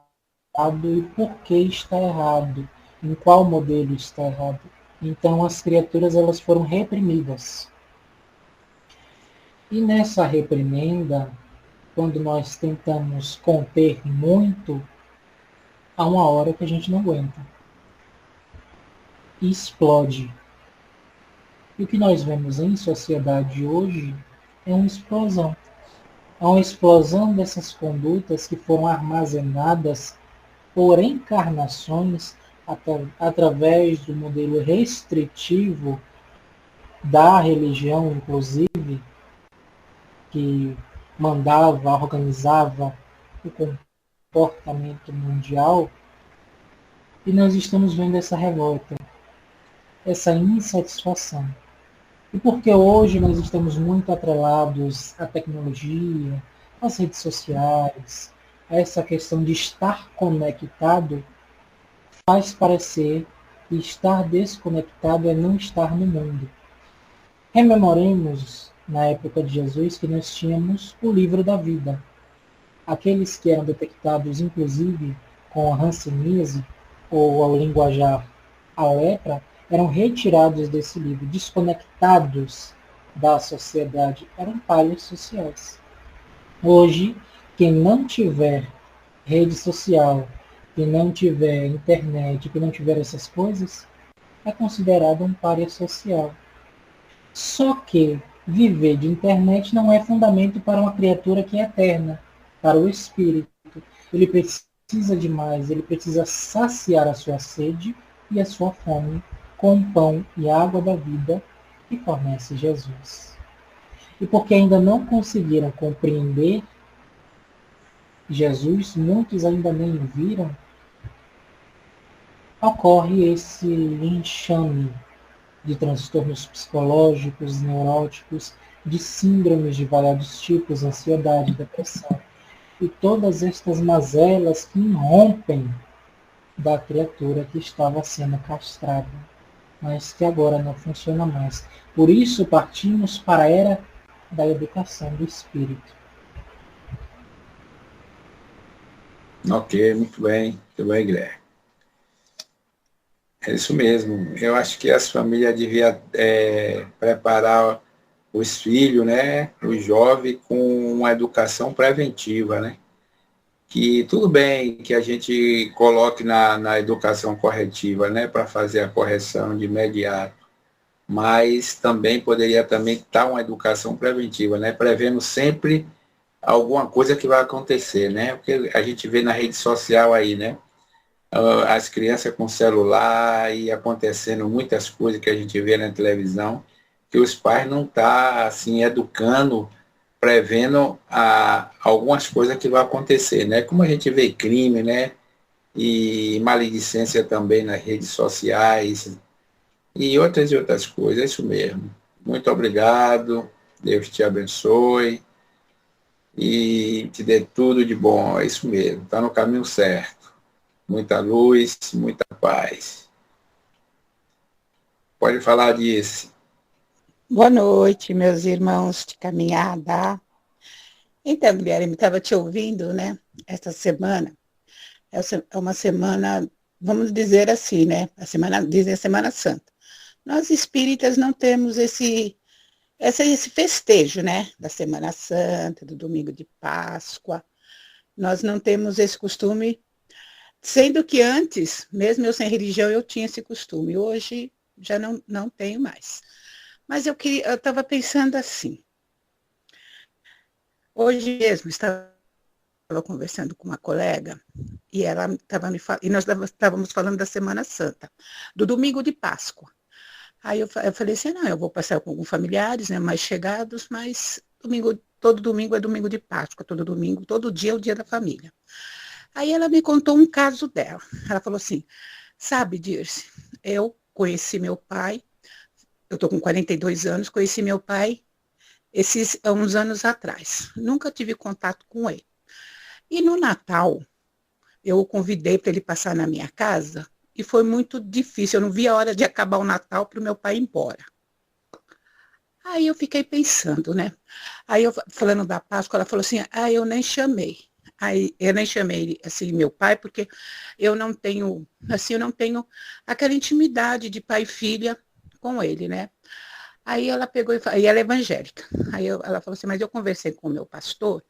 e por que está errado, em qual modelo está errado. Então as criaturas elas foram reprimidas. E nessa reprimenda, quando nós tentamos conter muito, há uma hora que a gente não aguenta. E explode. E o que nós vemos em sociedade hoje é uma explosão. Há uma explosão dessas condutas que foram armazenadas por encarnações através do modelo restritivo da religião, inclusive, que mandava, organizava o comportamento mundial, e nós estamos vendo essa revolta, essa insatisfação. E porque hoje nós estamos muito atrelados à tecnologia, às redes sociais, a essa questão de estar conectado, faz parecer que estar desconectado é não estar no mundo. Rememoremos, na época de Jesus, que nós tínhamos o livro da vida. Aqueles que eram detectados, inclusive, com a hanseníase, ou ao linguajar, a lepra, eram retirados desse livro, desconectados da sociedade, eram párias sociais. Hoje, quem não tiver rede social, quem não tiver internet, quem não tiver essas coisas, é considerado um pária social. Só que viver de internet não é fundamento para uma criatura que é eterna, para o espírito. Ele precisa de mais, ele precisa saciar a sua sede e a sua fome com o pão e água da vida que fornece Jesus. E porque ainda não conseguiram compreender Jesus, muitos ainda nem o viram, ocorre esse enxame de transtornos psicológicos, neuróticos, de síndromes de variados tipos, ansiedade, depressão, e todas estas mazelas que irrompem da criatura que estava sendo castrada, mas que agora não funciona mais. Por isso partimos para a era da educação do espírito. Ok, muito bem, Guilherme. É isso mesmo. Eu acho que as famílias deviam preparar os filhos, né, os jovens, com uma educação preventiva, né? Que tudo bem que a gente coloque na educação corretiva, né, para fazer a correção de imediato, mas também poderia também estar uma educação preventiva, né, prevendo sempre alguma coisa que vai acontecer, né? Porque a gente vê na rede social aí, né? As crianças com celular e acontecendo muitas coisas que a gente vê na televisão, que os pais não estão assim, educando, prevendo algumas coisas que vão acontecer, né? Como a gente vê crime, né? E maledicência também nas redes sociais e outras coisas, é isso mesmo. Muito obrigado, Deus te abençoe. e te dê tudo de bom. É isso mesmo, está no caminho certo. Muita luz, muita paz. Pode falar disso. Boa noite, meus irmãos de caminhada. Então, Guilherme, estava te ouvindo, né? Esta semana é uma semana, vamos dizer assim, né? Dizem a Semana Santa. Nós espíritas não temos esse festejo, né? Da Semana Santa, do Domingo de Páscoa. Nós não temos esse costume, sendo que antes, mesmo eu sem religião, eu tinha esse costume. Hoje já não tenho mais. Mas eu estava pensando assim. Hoje mesmo estava conversando com uma colega e ela estava e nós estávamos falando da Semana Santa, do Domingo de Páscoa. Aí eu falei assim, não, eu vou passar com alguns familiares, né, mais chegados, mas todo domingo é Domingo de Páscoa, todo domingo, todo dia é o dia da família. Aí ela me contou um caso dela. Ela falou assim, sabe, Dirce, eu conheci meu pai, eu estou com 42 anos, conheci meu pai há uns anos atrás. Nunca tive contato com ele. E no Natal, eu o convidei para ele passar na minha casa e foi muito difícil. Eu não vi a hora de acabar o Natal para o meu pai ir embora. Aí eu fiquei pensando, né? Aí eu falando da Páscoa, ela falou assim, eu nem chamei. Aí eu nem chamei assim meu pai porque eu não tenho aquela intimidade de pai e filha com ele, né? Aí ela pegou e ela é evangélica. Aí ela falou assim, mas eu conversei com o meu pastor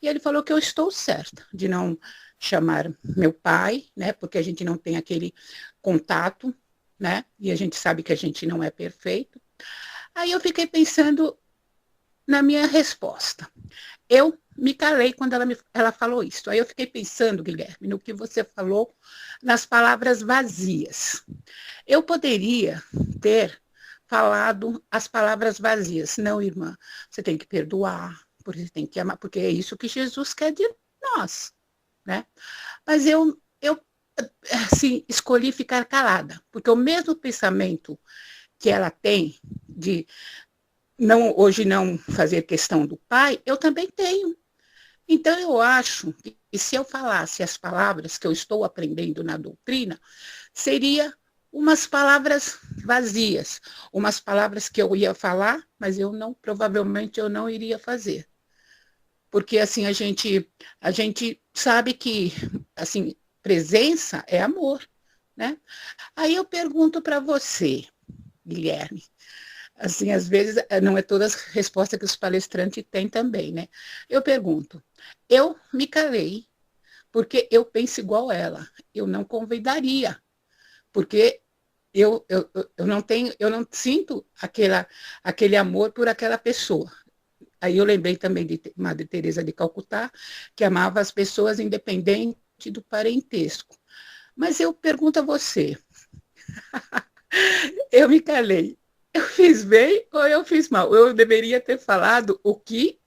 e ele falou que eu estou certa de não chamar meu pai, né? Porque a gente não tem aquele contato, né? E a gente sabe que a gente não é perfeito. Aí eu fiquei pensando na minha resposta. Eu me calei quando ela falou isso. Aí eu fiquei pensando, Guilherme, no que você falou, nas palavras vazias. Eu poderia ter falado as palavras vazias. Não, irmã, você tem que perdoar, porque você tem que amar, porque é isso que Jesus quer de nós, né? Mas eu assim, escolhi ficar calada, porque o mesmo pensamento que ela tem de hoje não fazer questão do pai, eu também tenho. Então, eu acho que se eu falasse as palavras que eu estou aprendendo na doutrina, seria umas palavras vazias, umas palavras que eu ia falar, mas provavelmente eu não iria fazer. Porque assim a gente sabe que assim presença é amor, né? Aí eu pergunto para você, Guilherme, assim, às vezes não é todas as respostas que os palestrantes têm também, né? Eu pergunto, eu me calei porque eu penso igual ela, eu não convidaria, porque eu não sinto aquele amor por aquela pessoa. Aí eu lembrei também de Madre Teresa de Calcutá, que amava as pessoas independente do parentesco. Mas eu pergunto a você, eu me calei, eu fiz bem ou eu fiz mal? Eu deveria ter falado o que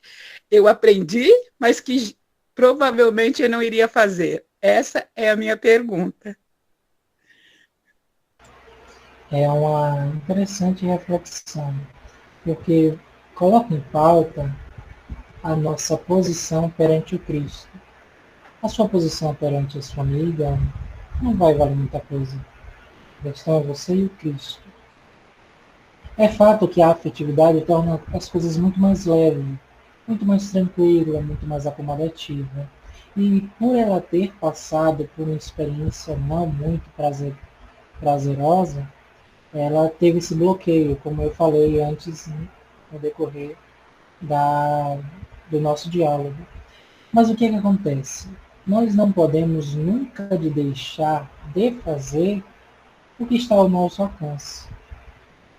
eu aprendi, mas que provavelmente eu não iria fazer. Essa é a minha pergunta. É uma interessante reflexão, porque coloca em pauta a nossa posição perante o Cristo. A sua posição perante a sua amiga não vai valer muita coisa. A questão é você e o Cristo. É fato que a afetividade torna as coisas muito mais leves, muito mais tranquila, muito mais acomodativa. E por ela ter passado por uma experiência não muito prazerosa, ela teve esse bloqueio, como eu falei antes no decorrer do nosso diálogo. Mas o que acontece? Nós não podemos nunca deixar de fazer o que está ao nosso alcance.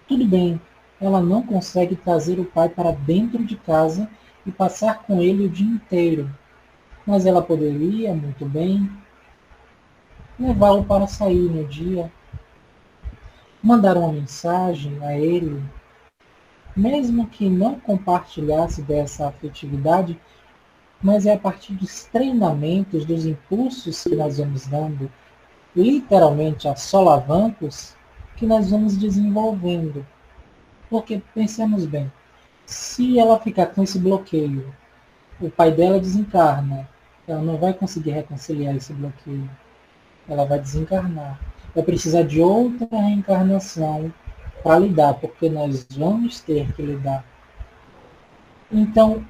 Tudo bem, ela não consegue trazer o pai para dentro de casa e passar com ele o dia inteiro, mas ela poderia, muito bem, levá-lo para sair no dia, mandar uma mensagem a ele, mesmo que não compartilhasse dessa afetividade, mas é a partir dos treinamentos, dos impulsos que nós vamos dando, literalmente a solavancos, que nós vamos desenvolvendo. Porque pensemos bem, se ela ficar com esse bloqueio, o pai dela desencarna. Ela não vai conseguir reconciliar esse bloqueio. Ela vai desencarnar. Vai precisar de outra reencarnação para lidar, porque nós vamos ter que lidar. Então,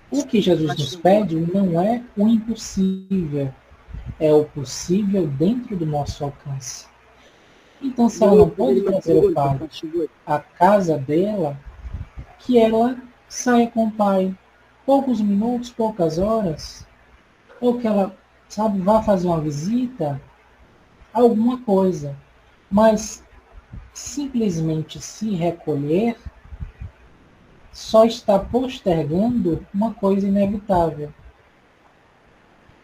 o que Jesus nos pede não é o impossível, é o possível dentro do nosso alcance. Então, se ela não pode trazer o pai à casa dela, que ela saia com o pai poucos minutos, poucas horas, ou que ela, sabe, vá fazer uma visita, alguma coisa. Mas simplesmente se recolher só está postergando uma coisa inevitável.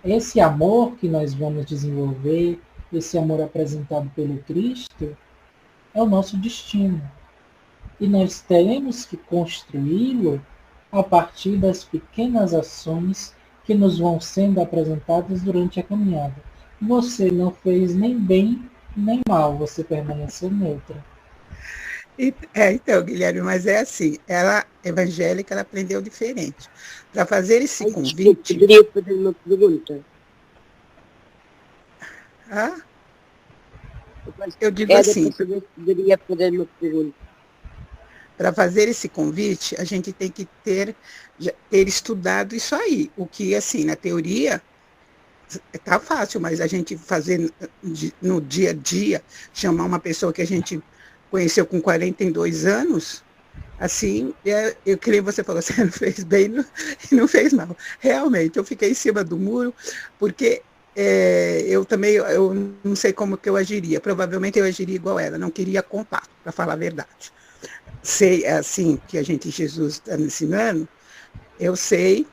Esse amor que nós vamos desenvolver, esse amor apresentado pelo Cristo, é o nosso destino. E nós teremos que construí-lo a partir das pequenas ações que nos vão sendo apresentadas durante a caminhada. Você não fez nem bem nem mal, você permaneceu neutra. Então, Guilherme, mas é assim, ela, evangélica, ela aprendeu diferente. Para fazer esse convite... Poderia fazer uma pergunta? Eu digo assim, Poderia fazer uma pergunta. Para fazer esse convite, a gente tem que ter estudado isso aí. O que, assim, na teoria, tá fácil, mas a gente fazer no dia a dia, chamar uma pessoa que a gente conheceu com 42 anos, assim, eu que nem você falou, você não fez bem e não fez mal. Realmente, eu fiquei em cima do muro, porque eu também, eu não sei como que eu agiria. Provavelmente eu agiria igual ela, não queria contato, para falar a verdade. Sei, assim, que a gente, Jesus está me ensinando, eu sei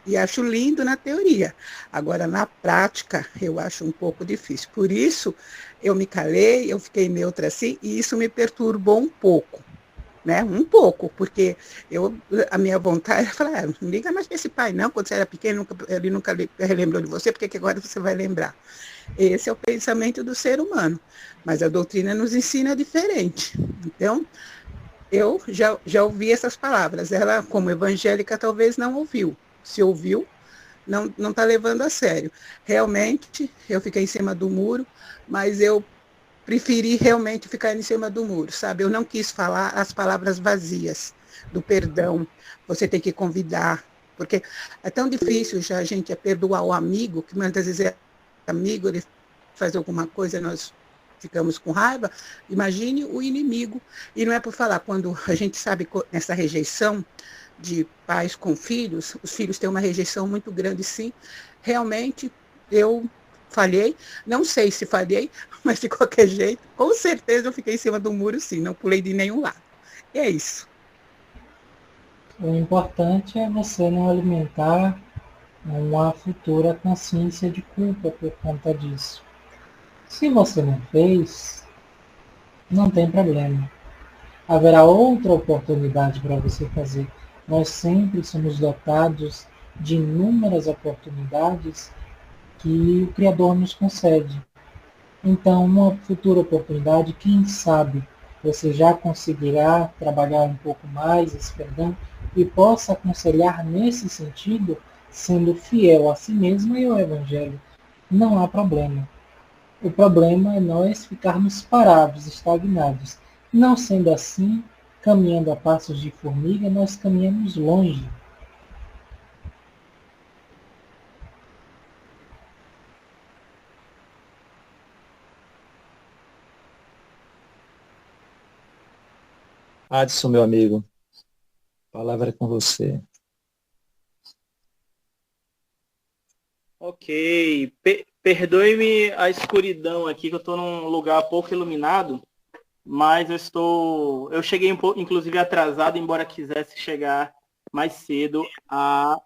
e acho lindo na teoria. Agora, na prática, eu acho um pouco difícil. Por isso, eu me calei, eu fiquei neutra assim, e isso me perturbou um pouco. Né? Um pouco, porque a minha vontade é falar, não liga mais para esse pai, não, quando você era pequeno, ele nunca relembrou de você, porque que agora você vai lembrar? Esse é o pensamento do ser humano, mas a doutrina nos ensina diferente. Então, eu já ouvi essas palavras, ela, como evangélica, talvez não ouviu. Se ouviu, não está levando a sério. Realmente, eu fiquei em cima do muro, mas eu preferi realmente ficar em cima do muro, sabe? Eu não quis falar as palavras vazias do perdão. Você tem que convidar, porque é tão difícil já a gente perdoar o amigo, que muitas vezes é amigo, ele faz alguma coisa, nós ficamos com raiva. Imagine o inimigo. E não é por falar, quando a gente sabe nessa rejeição de pais com filhos, os filhos têm uma rejeição muito grande, sim. Realmente, eu falhei, não sei se falhei, mas de qualquer jeito, com certeza eu fiquei em cima do muro, sim, não pulei de nenhum lado. E é isso. O importante é você não alimentar uma futura consciência de culpa por conta disso. Se você não fez, não tem problema. Haverá outra oportunidade para você fazer. Nós sempre somos dotados de inúmeras oportunidades que o Criador nos concede. Então, uma futura oportunidade, quem sabe você já conseguirá trabalhar um pouco mais esse perdão e possa aconselhar nesse sentido, sendo fiel a si mesmo e ao Evangelho. Não há problema. O problema é nós ficarmos parados, estagnados. Não sendo assim, caminhando a passos de formiga, nós caminhamos longe. Adson, meu amigo, a palavra é com você. Ok. Perdoe-me a escuridão aqui, que eu estou num lugar pouco iluminado, mas eu cheguei inclusive atrasado, embora quisesse chegar mais cedo à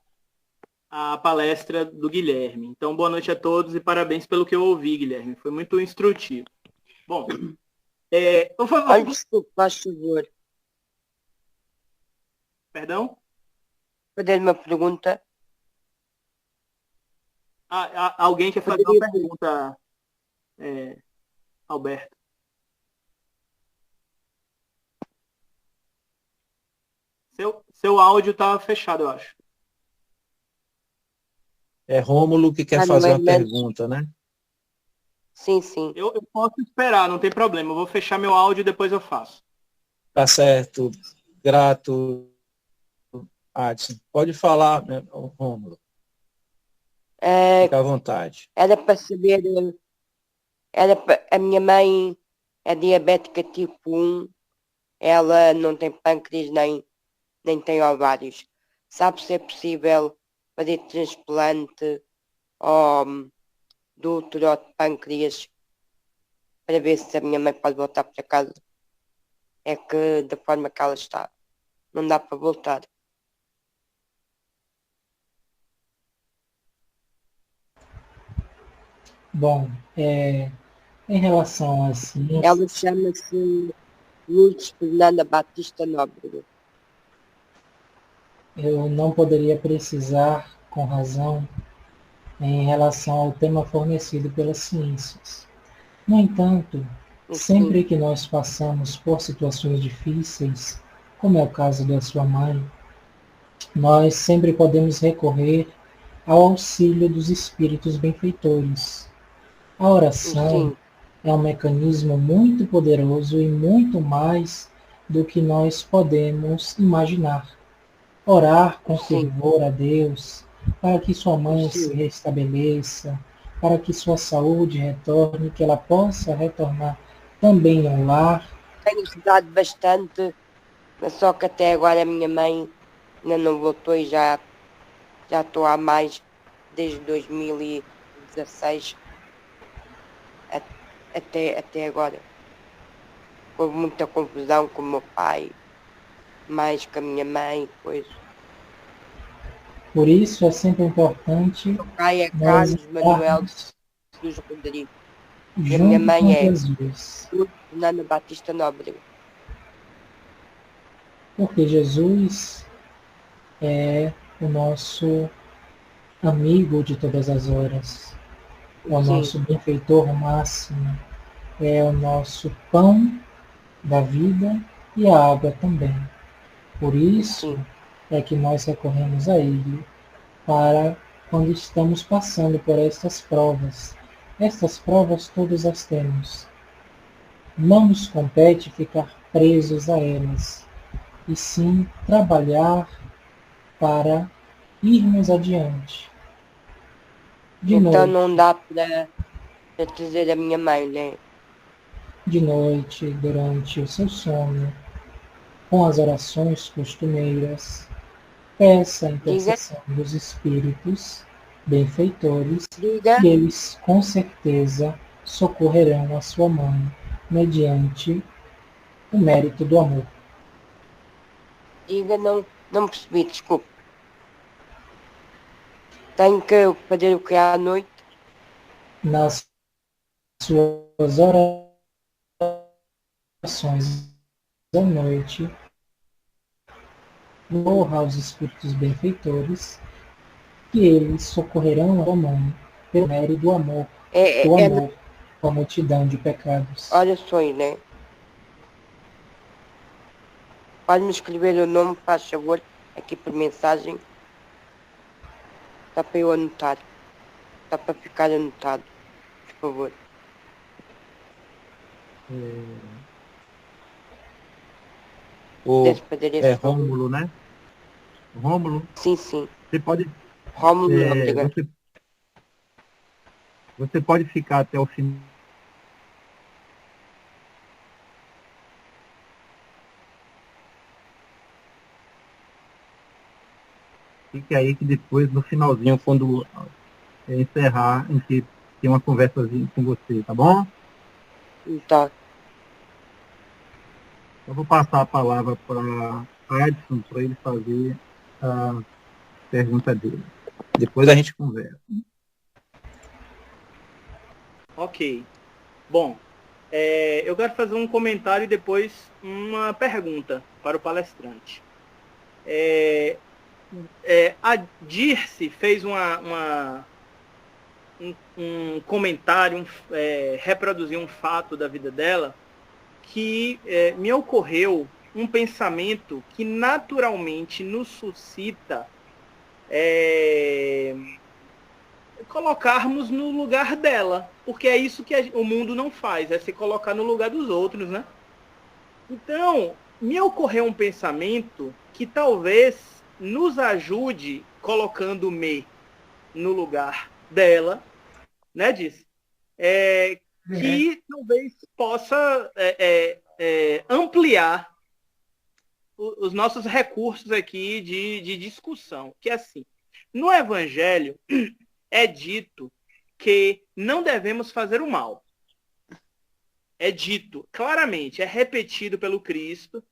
palestra do Guilherme. Então, boa noite a todos e parabéns pelo que eu ouvi, Guilherme. Foi muito instrutivo. Bom, Antes do faz favor, Perdão? fazer uma pergunta. Alguém quer fazer uma pergunta, Alberto? Seu áudio está fechado, eu acho. É Rômulo que quer fazer uma pergunta, né? Sim, sim. Eu posso esperar, não tem problema. Eu vou fechar meu áudio e depois eu faço. Tá certo. Grato, Adson. Pode falar, né, Rômulo. Fica à vontade. Era para saber, a minha mãe é diabética tipo 1, ela não tem pâncreas nem tem ovários. Sabe se é possível fazer transplante do útero ou de pâncreas para ver se a minha mãe pode voltar para casa? É que da forma que ela está, não dá para voltar. Bom, em relação a ciência, Ela chama-se Lourdes Fernanda Batista Nóbrega. eu não poderia precisar com razão em relação ao tema fornecido pelas ciências. No entanto, sempre que nós passamos por situações difíceis, como é o caso da sua mãe, nós sempre podemos recorrer ao auxílio dos espíritos benfeitores. A oração é um mecanismo muito poderoso e muito mais do que nós podemos imaginar. Orar com fervor a Deus, para que sua mãe se restabeleça, para que sua saúde retorne, que ela possa retornar também ao lar. Tenho estudado bastante, mas só que até agora a minha mãe ainda não voltou e já estou há mais, desde 2016 até agora. Houve muita confusão com o meu pai, mais com a minha mãe, pois. Por isso é sempre importante. Meu pai é Carlos Manuel dos Rodrigues. E a minha junto mãe com é Jesus, Fernanda Batista Nóbrega. porque Jesus é o nosso amigo de todas as horas, é o nosso benfeitor máximo, é o nosso pão da vida e a água também. Por isso é que nós recorremos a Ele para quando estamos passando por estas provas. Estas provas todas as temos. Não nos compete ficar presos a elas, e sim trabalhar para irmos adiante. Então não dá para dizer a minha mãe, né? De noite, durante o seu sono, com as orações costumeiras, peça a intercessão dos espíritos benfeitores e eles com certeza socorrerão a sua mãe mediante o mérito do amor. Diga, não percebi, desculpe. Tenho que fazer o que à noite? Nas suas orações à noite, honra aos espíritos benfeitores, que eles socorrerão a sua mãe pelo mérito do amor, com a multidão de pecados. Olha só aí, né? Pode me escrever o nome, faz favor, aqui por mensagem. Só para eu anotar. Só para ficar anotado, por favor. É Rômulo, né? Rômulo? Sim, sim. Você pode... Rômulo, você pode ficar até o fim. Fique aí que depois, no finalzinho, quando encerrar, a gente tem uma conversazinha com você, tá bom? Tá. Eu vou passar a palavra para Adson, para ele fazer a pergunta dele. Depois a gente conversa. Ok. Bom, eu quero fazer um comentário e depois uma pergunta para o palestrante. A Dirce fez um comentário, reproduziu um fato da vida dela, que me ocorreu um pensamento que naturalmente nos suscita colocarmos no lugar dela, porque é isso que o mundo não faz, é se colocar no lugar dos outros, né? Então, me ocorreu um pensamento que talvez nos ajude colocando-me no lugar dela, né, Diz? Que talvez possa ampliar os nossos recursos aqui de discussão, que é assim, no Evangelho é dito que não devemos fazer o mal. É dito claramente, é repetido pelo Cristo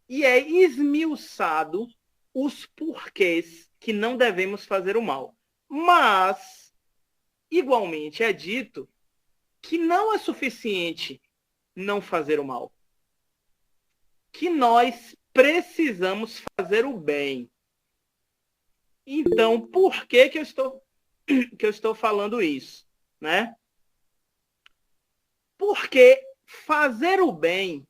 e é esmiuçado os porquês que não devemos fazer o mal. Mas, igualmente, é dito que não é suficiente não fazer o mal. Que nós precisamos fazer o bem. Então, por que eu estou falando isso, né? Porque fazer o bem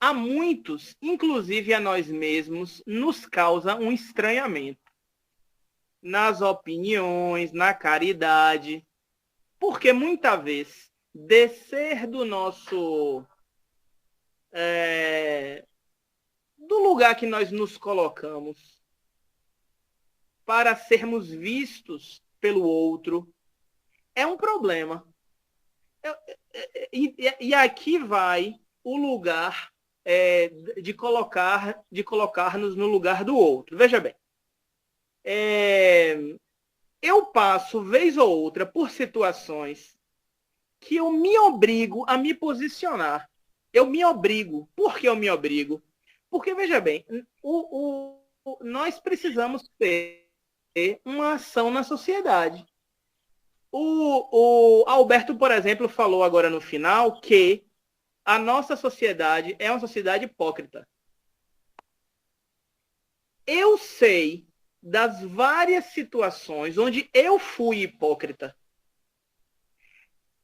a muitos, inclusive a nós mesmos, nos causa um estranhamento nas opiniões, na caridade, porque muitas vezes descer do nosso do lugar que nós nos colocamos para sermos vistos pelo outro é um problema. E aqui vai o lugar de colocar-nos no lugar do outro. Veja bem, eu passo, vez ou outra, por situações que eu me obrigo a me posicionar. Eu me obrigo. Por que eu me obrigo? Porque, veja bem, nós precisamos ter uma ação na sociedade. O Alberto, por exemplo, falou agora no final que a nossa sociedade é uma sociedade hipócrita. Eu sei das várias situações onde eu fui hipócrita.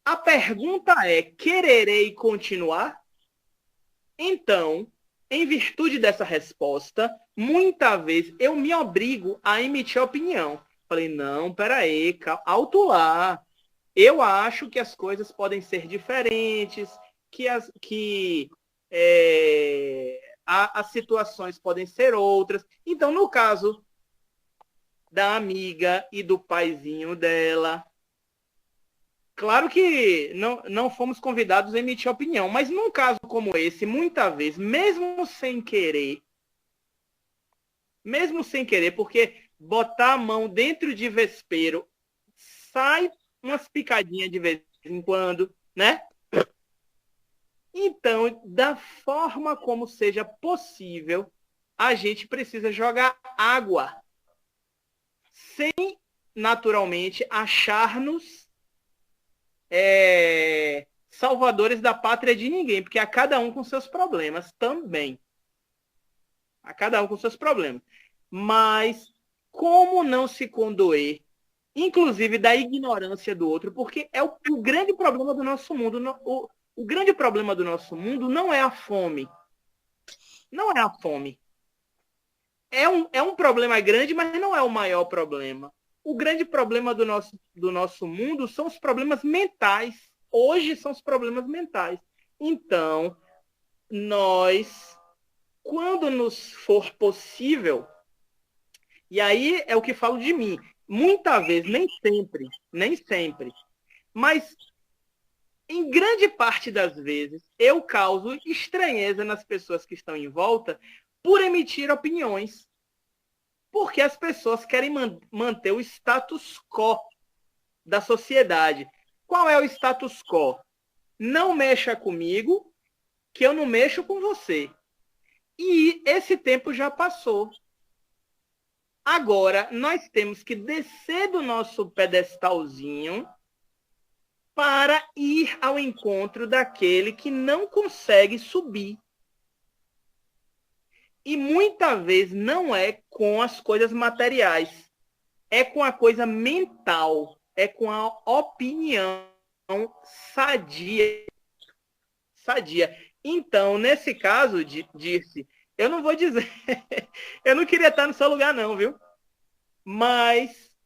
A pergunta é, quererei continuar? Então, em virtude dessa resposta, muitas vezes eu me obrigo a emitir opinião. Falei, não, peraí, alto lá. Eu acho que as coisas podem ser diferentes, que as situações podem ser outras. Então, no caso da amiga e do paizinho dela, claro que não fomos convidados a emitir opinião, mas num caso como esse, muitas vezes, mesmo sem querer, porque botar a mão dentro de vespeiro, sai umas picadinhas de vez em quando, né? Então, da forma como seja possível, a gente precisa jogar água, sem, naturalmente, achar-nos salvadores da pátria de ninguém, porque a cada um com seus problemas também. A cada um com seus problemas. Mas como não se condoer, inclusive da ignorância do outro, porque é o grande problema do nosso mundo. O grande problema do nosso mundo não é a fome. Não é a fome. É um problema grande, mas não é o maior problema. O grande problema do nosso mundo são os problemas mentais. Hoje são os problemas mentais. Então, nós, quando nos for possível, e aí é o que falo de mim, muitas vezes, nem sempre, mas em grande parte das vezes, eu causo estranheza nas pessoas que estão em volta por emitir opiniões. Porque as pessoas querem manter o status quo da sociedade. Qual é o status quo? Não mexa comigo, que eu não mexo com você. E esse tempo já passou. Agora, nós temos que descer do nosso pedestalzinho para ir ao encontro daquele que não consegue subir. E muitas vezes não é com as coisas materiais, é com a coisa mental, é com a opinião sadia. Então, nesse caso, Dirce, eu não vou dizer, eu não queria estar no seu lugar não, viu? Mas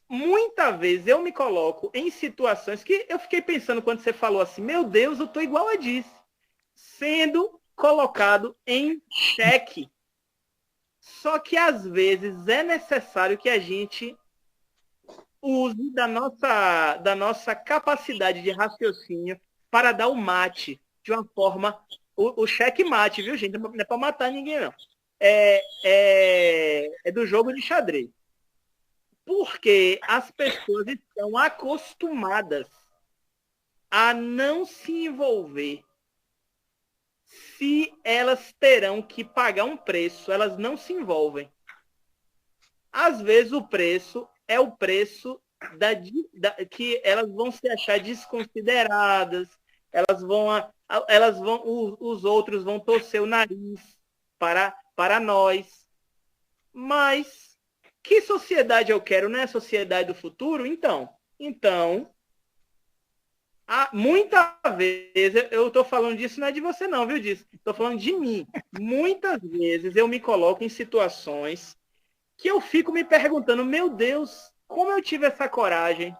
muitas vezes eu me coloco em situações que eu fiquei pensando quando você falou assim, meu Deus, eu tô igual a Dice, sendo colocado em xeque. Só que às vezes é necessário que a gente use da nossa capacidade de raciocínio para dar o mate de uma forma, o cheque-mate, viu, gente? Não é para matar ninguém, não. É do jogo de xadrez. Porque as pessoas estão acostumadas a não se envolver. Se elas terão que pagar um preço, elas não se envolvem. Às vezes o preço é o preço que elas vão se achar desconsideradas, os outros vão torcer o nariz para nós. Mas que sociedade eu quero, né? Sociedade do futuro? Então, muitas vezes, eu estou falando disso, não é de você não, viu, disso? Estou falando de mim. Muitas vezes eu me coloco em situações que eu fico me perguntando, meu Deus, como eu tive essa coragem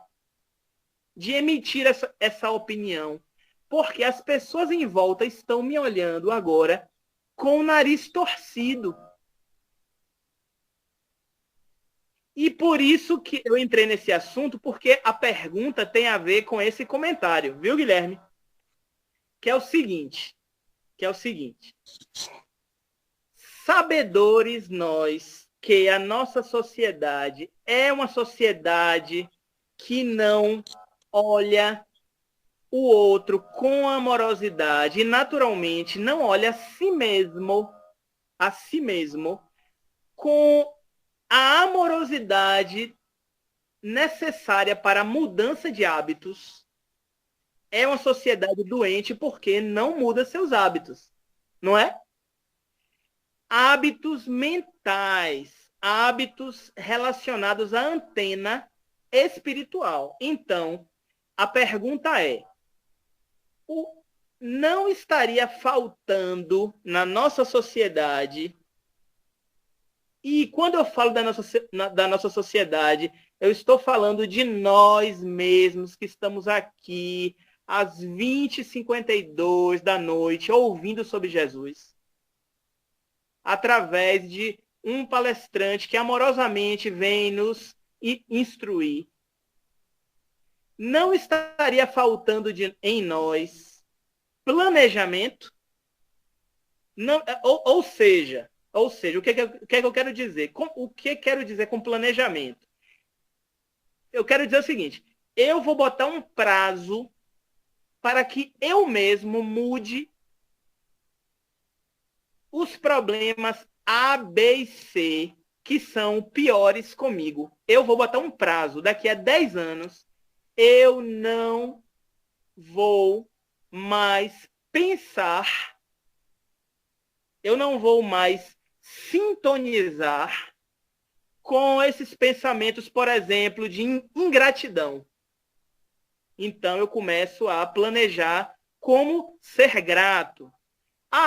de emitir essa opinião? Porque as pessoas em volta estão me olhando agora com o nariz torcido. E por isso que eu entrei nesse assunto, porque a pergunta tem a ver com esse comentário, viu, Guilherme? Que é o seguinte. Sabedores nós que a nossa sociedade é uma sociedade que não olha o outro com amorosidade e, naturalmente, não olha a si mesmo com a amorosidade necessária para a mudança de hábitos. É uma sociedade doente porque não muda seus hábitos, não é? Hábitos mentais, hábitos relacionados à antena espiritual. Então, a pergunta é, não estaria faltando na nossa sociedade, e quando eu falo da nossa sociedade, eu estou falando de nós mesmos que estamos aqui às 20h52 da noite ouvindo sobre Jesus, através de um palestrante que amorosamente vem nos instruir. Não estaria faltando em nós planejamento? Não, ou seja, o que eu quero dizer? O que quero dizer com planejamento? Eu quero dizer o seguinte, eu vou botar um prazo para que eu mesmo mude os problemas A, B e C que são piores comigo. Eu vou botar um prazo, daqui a 10 anos, eu não vou mais pensar, eu não vou mais sintonizar com esses pensamentos, por exemplo, de ingratidão. Então, eu começo a planejar como ser grato.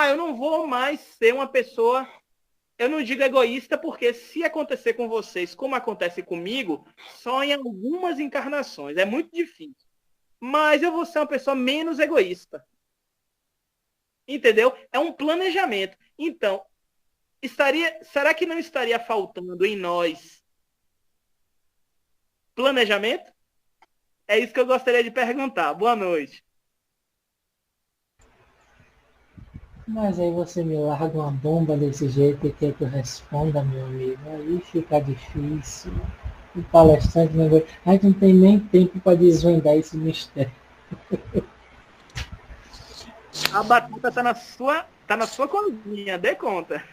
Eu não vou mais ser uma pessoa, eu não digo egoísta, porque se acontecer com vocês como acontece comigo, só em algumas encarnações. É muito difícil. Mas eu vou ser uma pessoa menos egoísta. Entendeu? É um planejamento. Então, será que não estaria faltando em nós planejamento? É isso que eu gostaria de perguntar. Boa noite. Mas aí você me larga uma bomba desse jeito e quer que eu responda, meu amigo. Aí fica difícil. O palestrante não... A gente não tem nem tempo para desvendar esse mistério. A batata tá na sua cozinha, dê conta.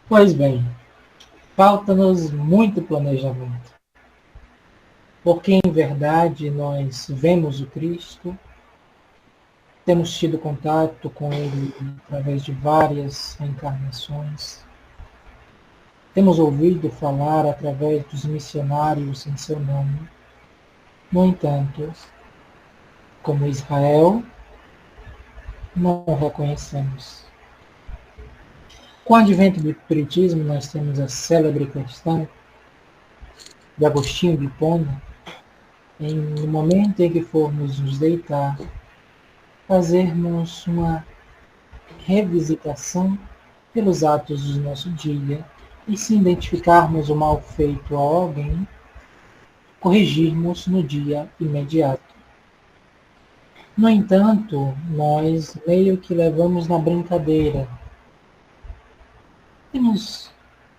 Pois bem, falta-nos muito planejamento. Porque, em verdade, nós vemos o Cristo, temos tido contato com Ele através de várias reencarnações, temos ouvido falar através dos missionários em seu nome. No entanto, como Israel, não o reconhecemos. Com o advento do Espiritismo, nós temos a célebre questão de Agostinho de Hipona, no momento em que formos nos deitar, fazermos uma revisitação pelos atos do nosso dia e, se identificarmos o mal feito a alguém, corrigirmos no dia imediato. No entanto, nós meio que levamos na brincadeira. Temos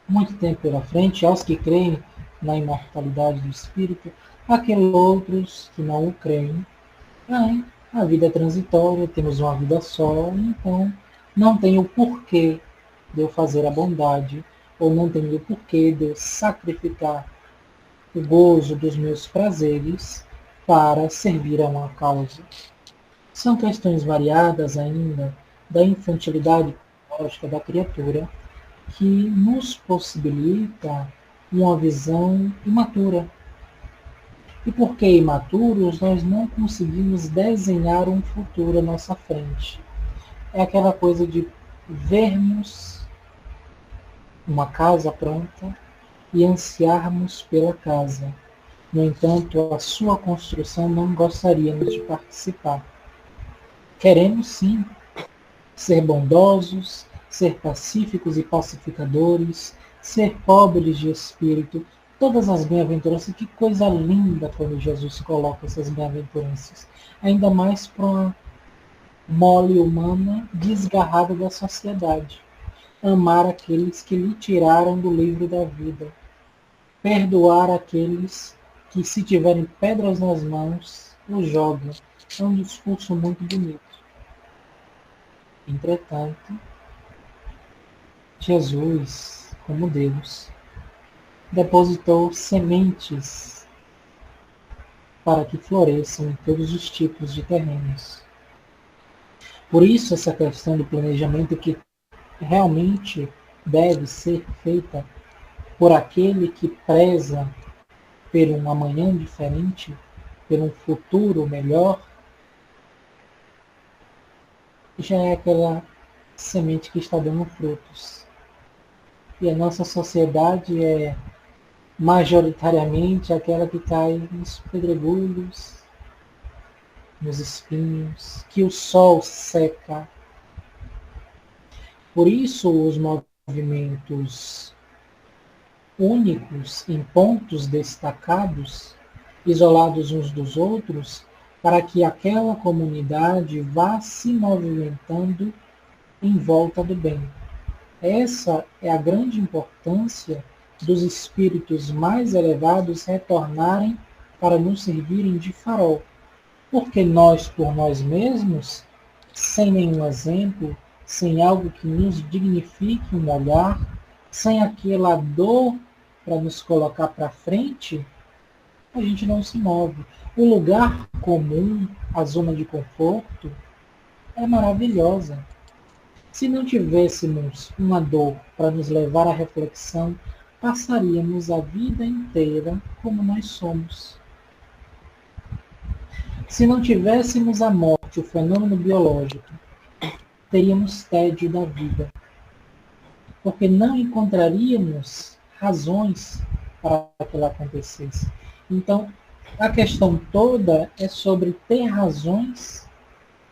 muito tempo pela frente, aos que creem na imortalidade do espírito, aqueles outros que não o creem. A vida é transitória, temos uma vida só, então não tem o porquê de eu fazer a bondade, ou não tem o porquê de eu sacrificar o gozo dos meus prazeres para servir a uma causa. São questões variadas ainda da infantilidade psicológica da criatura que nos possibilita uma visão imatura. E porque imaturos, nós não conseguimos desenhar um futuro à nossa frente. É aquela coisa de vermos uma casa pronta e ansiarmos pela casa. No entanto, a sua construção não gostaríamos de participar. Queremos sim ser bondosos, ser pacíficos e pacificadores, ser pobres de espírito, todas as bem-aventuranças. Que coisa linda quando Jesus coloca essas bem-aventuranças, ainda mais para uma mole humana desgarrada da sociedade. Amar aqueles que lhe tiraram do livro da vida, perdoar aqueles que, se tiverem pedras nas mãos, os jogam. É um discurso muito bonito. Entretanto, Jesus, como Deus, depositou sementes para que floresçam em todos os tipos de terrenos. Por isso, essa questão do planejamento que realmente deve ser feita por aquele que preza por um amanhã diferente, por um futuro melhor, já é aquela semente que está dando frutos. E a nossa sociedade é majoritariamente aquela que cai nos pedregulhos, nos espinhos, que o sol seca. Por isso, os movimentos únicos em pontos destacados, isolados uns dos outros, para que aquela comunidade vá se movimentando em volta do bem. Essa é a grande importância dos espíritos mais elevados retornarem para nos servirem de farol. Porque nós, por nós mesmos, sem nenhum exemplo, sem algo que nos dignifique um olhar, sem aquela dor para nos colocar para frente, a gente não se move. O lugar comum, a zona de conforto, é maravilhosa. Se não tivéssemos uma dor para nos levar à reflexão, passaríamos a vida inteira como nós somos. Se não tivéssemos a morte, o fenômeno biológico, teríamos tédio da vida, porque não encontraríamos razões para que ela acontecesse. Então, a questão toda é sobre ter razões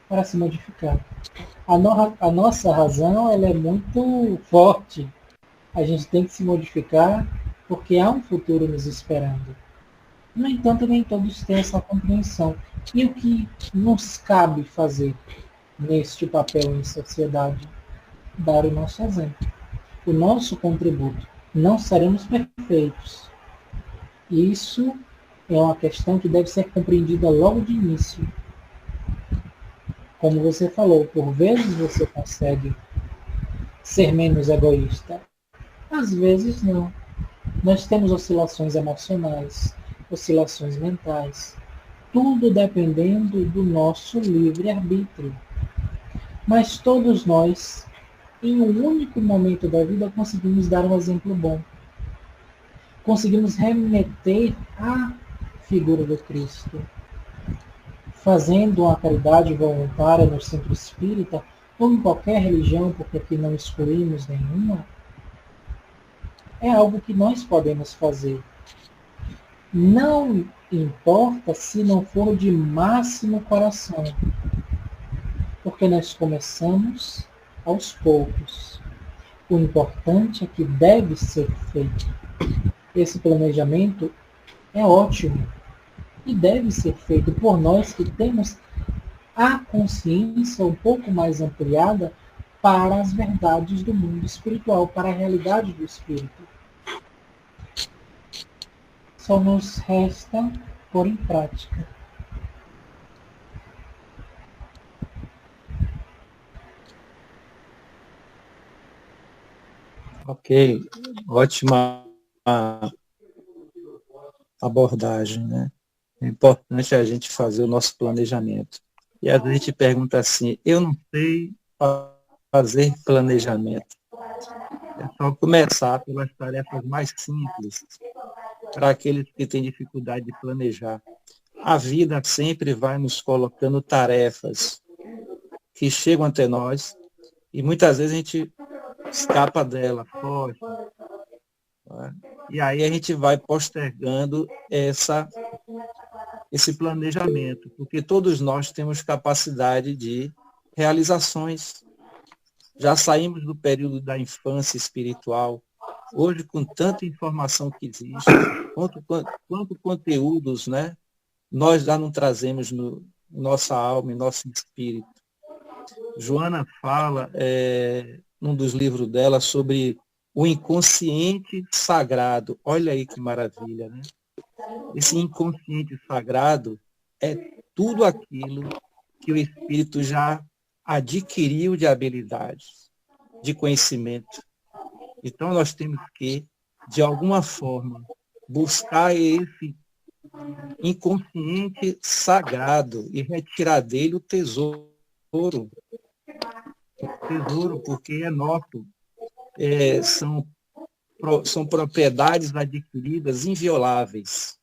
para se modificar. A nossa razão ela é muito forte. A gente tem que se modificar porque há um futuro nos esperando. No entanto, nem todos têm essa compreensão. E o que nos cabe fazer neste papel em sociedade? Dar o nosso exemplo, o nosso contributo. Não seremos perfeitos. Isso é uma questão que deve ser compreendida logo de início. Como você falou, por vezes você consegue ser menos egoísta. Às vezes não. Nós temos oscilações emocionais, oscilações mentais, tudo dependendo do nosso livre-arbítrio. Mas todos nós, em um único momento da vida, conseguimos dar um exemplo bom. Conseguimos remeter à figura do Cristo. Fazendo uma caridade voluntária no centro espírita, ou em qualquer religião, porque aqui não excluímos nenhuma, é algo que nós podemos fazer. Não importa se não for de máximo coração, porque nós começamos aos poucos. O importante é que deve ser feito. Esse planejamento é ótimo e deve ser feito por nós que temos a consciência um pouco mais ampliada para as verdades do mundo espiritual, para a realidade do espírito. Só nos resta pôr em prática. Ok, ótima abordagem, né? É importante a gente fazer o nosso planejamento. E a gente pergunta assim, eu não sei fazer planejamento. É só começar pelas tarefas mais simples, para aqueles que têm dificuldade de planejar. A vida sempre vai nos colocando tarefas que chegam até nós e muitas vezes a gente escapa dela, foge. Né? E aí a gente vai postergando esse planejamento, porque todos nós temos capacidade de realizações. Já saímos do período da infância espiritual. Hoje, com tanta informação que existe, quanto conteúdos, né, nós já não trazemos no nossa alma, em nosso espírito. Joana fala, num dos livros dela, sobre o inconsciente sagrado. Olha aí que maravilha, né? Esse inconsciente sagrado é tudo aquilo que o espírito já adquiriu de habilidades, de conhecimento. Então, nós temos que, de alguma forma, buscar esse inconsciente sagrado e retirar dele o tesouro. Tesouro, porque é nosso. São propriedades adquiridas invioláveis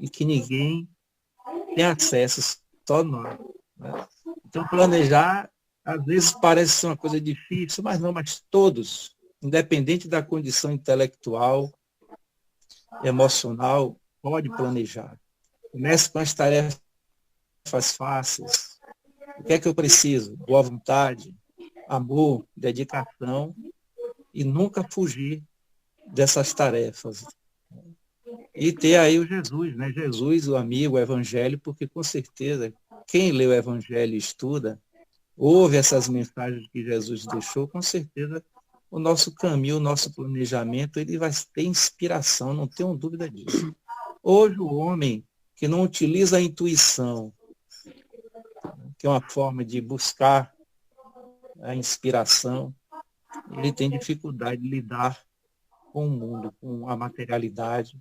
e que ninguém tem acesso, só nós. Né? Então, planejar, às vezes, parece ser uma coisa difícil, mas não, mas todos, independente da condição intelectual, emocional, pode planejar. Comece com as tarefas fáceis. O que é que eu preciso? Boa vontade, amor, dedicação e nunca fugir dessas tarefas. E ter aí o Jesus, né? Jesus, o amigo, o evangelho, porque com certeza quem lê o evangelho e estuda, ouve essas mensagens que Jesus deixou, com certeza o nosso caminho, o nosso planejamento, ele vai ter inspiração, não tenho dúvida disso. Hoje o homem que não utiliza a intuição, que é uma forma de buscar a inspiração, ele tem dificuldade de lidar com o mundo, com a materialidade,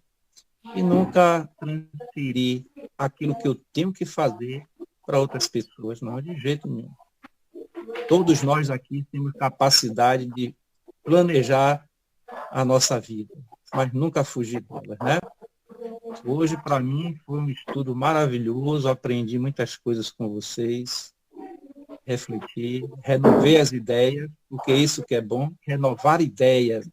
e nunca transferir aquilo que eu tenho que fazer para outras pessoas, não, de jeito nenhum. Todos nós aqui temos capacidade de planejar a nossa vida, mas nunca fugir dela, né? Hoje, para mim, foi um estudo maravilhoso, aprendi muitas coisas com vocês, refleti, renovei as ideias, porque é isso que é bom, renovar ideias.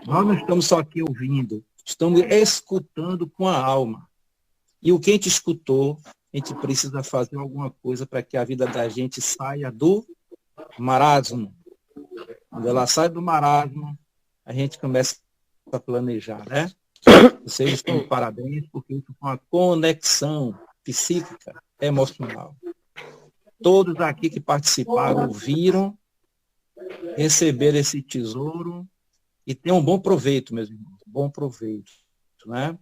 Nós não estamos só aqui ouvindo, estamos escutando com a alma. E o que a gente escutou, a gente precisa fazer alguma coisa para que a vida da gente saia do marasmo. Quando ela sai do marasmo, a gente começa a planejar, né? Vocês estão de parabéns, porque isso foi uma conexão psíquica, emocional. Todos aqui que participaram ouviram, receberam esse tesouro e tenham um bom proveito, meus irmãos, bom proveito, né?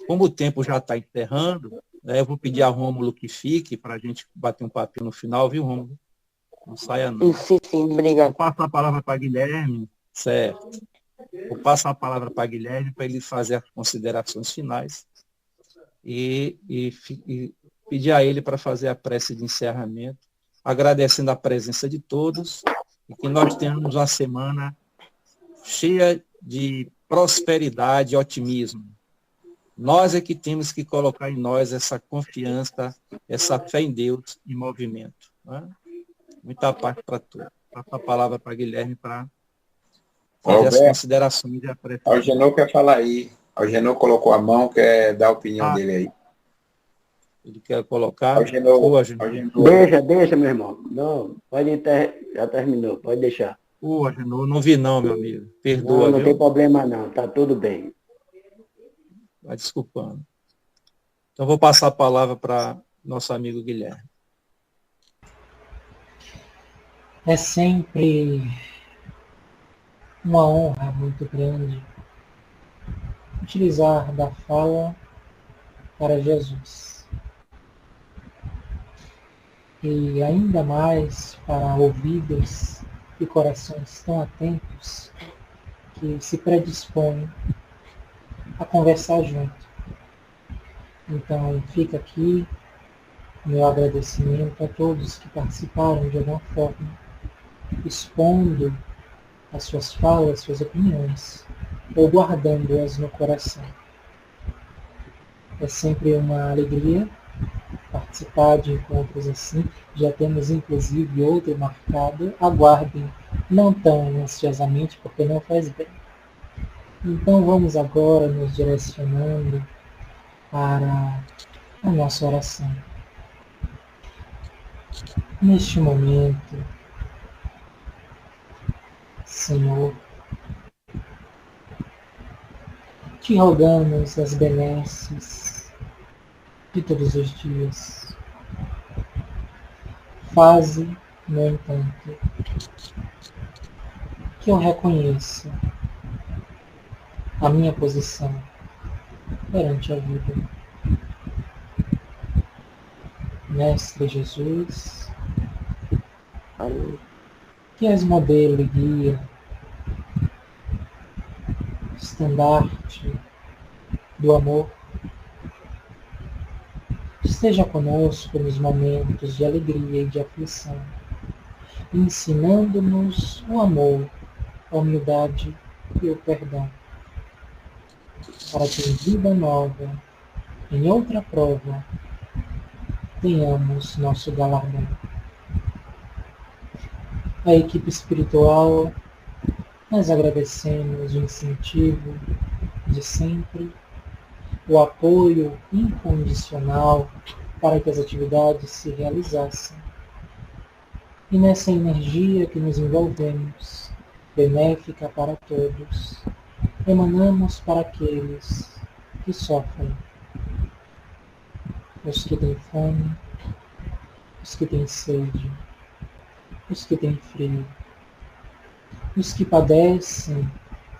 Como o tempo já está encerrando, né, eu vou pedir a Rômulo que fique para a gente bater um papinho no final, viu, Rômulo? Não saia não. Sim, obrigado. Eu passo a palavra para Guilherme, certo? Eu passo a palavra para Guilherme para ele fazer as considerações finais e pedir a ele para fazer a prece de encerramento, agradecendo a presença de todos e que nós tenhamos uma semana cheia de prosperidade e otimismo. Nós é que temos que colocar em nós essa confiança, essa fé em Deus em movimento. Né? Muita paz para todos. Passo a palavra para Guilherme para fazer as considerações e a prefeitura. Algenor quer falar aí. Algenor colocou a mão, quer dar a opinião dele aí. Ele quer colocar. Algenor. Deixa, meu irmão. Não, já terminou, pode deixar. Algenor, não vi não, meu amigo. Perdoa, não tem problema não, tá tudo bem. Vai desculpando. Então vou passar a palavra para nosso amigo Guilherme. É sempre uma honra muito grande utilizar da fala para Jesus. E ainda mais para ouvidos e corações tão atentos que se predispõem a conversar junto. Então fica aqui meu agradecimento a todos que participaram de alguma forma, expondo as suas falas, suas opiniões, ou guardando-as no coração. É sempre uma alegria participar de encontros assim. Já temos inclusive outro marcado. Aguardem, não tão ansiosamente, porque não faz bem. Então vamos agora nos direcionando para a nossa oração. Neste momento, Senhor, te rogamos as benesses de todos os dias. Faze, no entanto, que eu reconheça a minha posição perante a vida. Mestre Jesus, que és modelo e guia, estandarte do amor, esteja conosco nos momentos de alegria e de aflição, ensinando-nos o amor, a humildade e o perdão, para que em vida nova, em outra prova, tenhamos nosso galardão. A equipe espiritual, nós agradecemos o incentivo de sempre, o apoio incondicional para que as atividades se realizassem. E nessa energia que nos envolvemos, benéfica para todos, emanamos para aqueles que sofrem, os que têm fome, os que têm sede, os que têm frio, os que padecem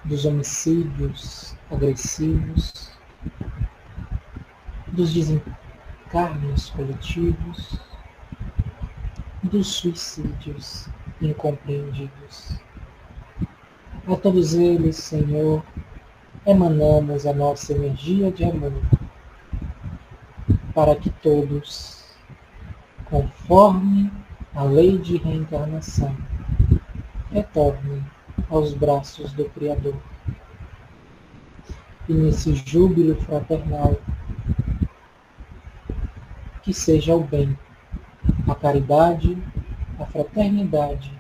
dos homicídios agressivos, dos desencarnos coletivos, dos suicídios incompreendidos. A todos eles, Senhor, emanamos a nossa energia de amor, para que todos, conforme a lei de reencarnação, retornem aos braços do Criador. E nesse júbilo fraternal, que seja o bem, a caridade, a fraternidade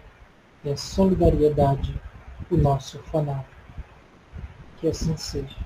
e a solidariedade o nosso fanar. Que assim seja.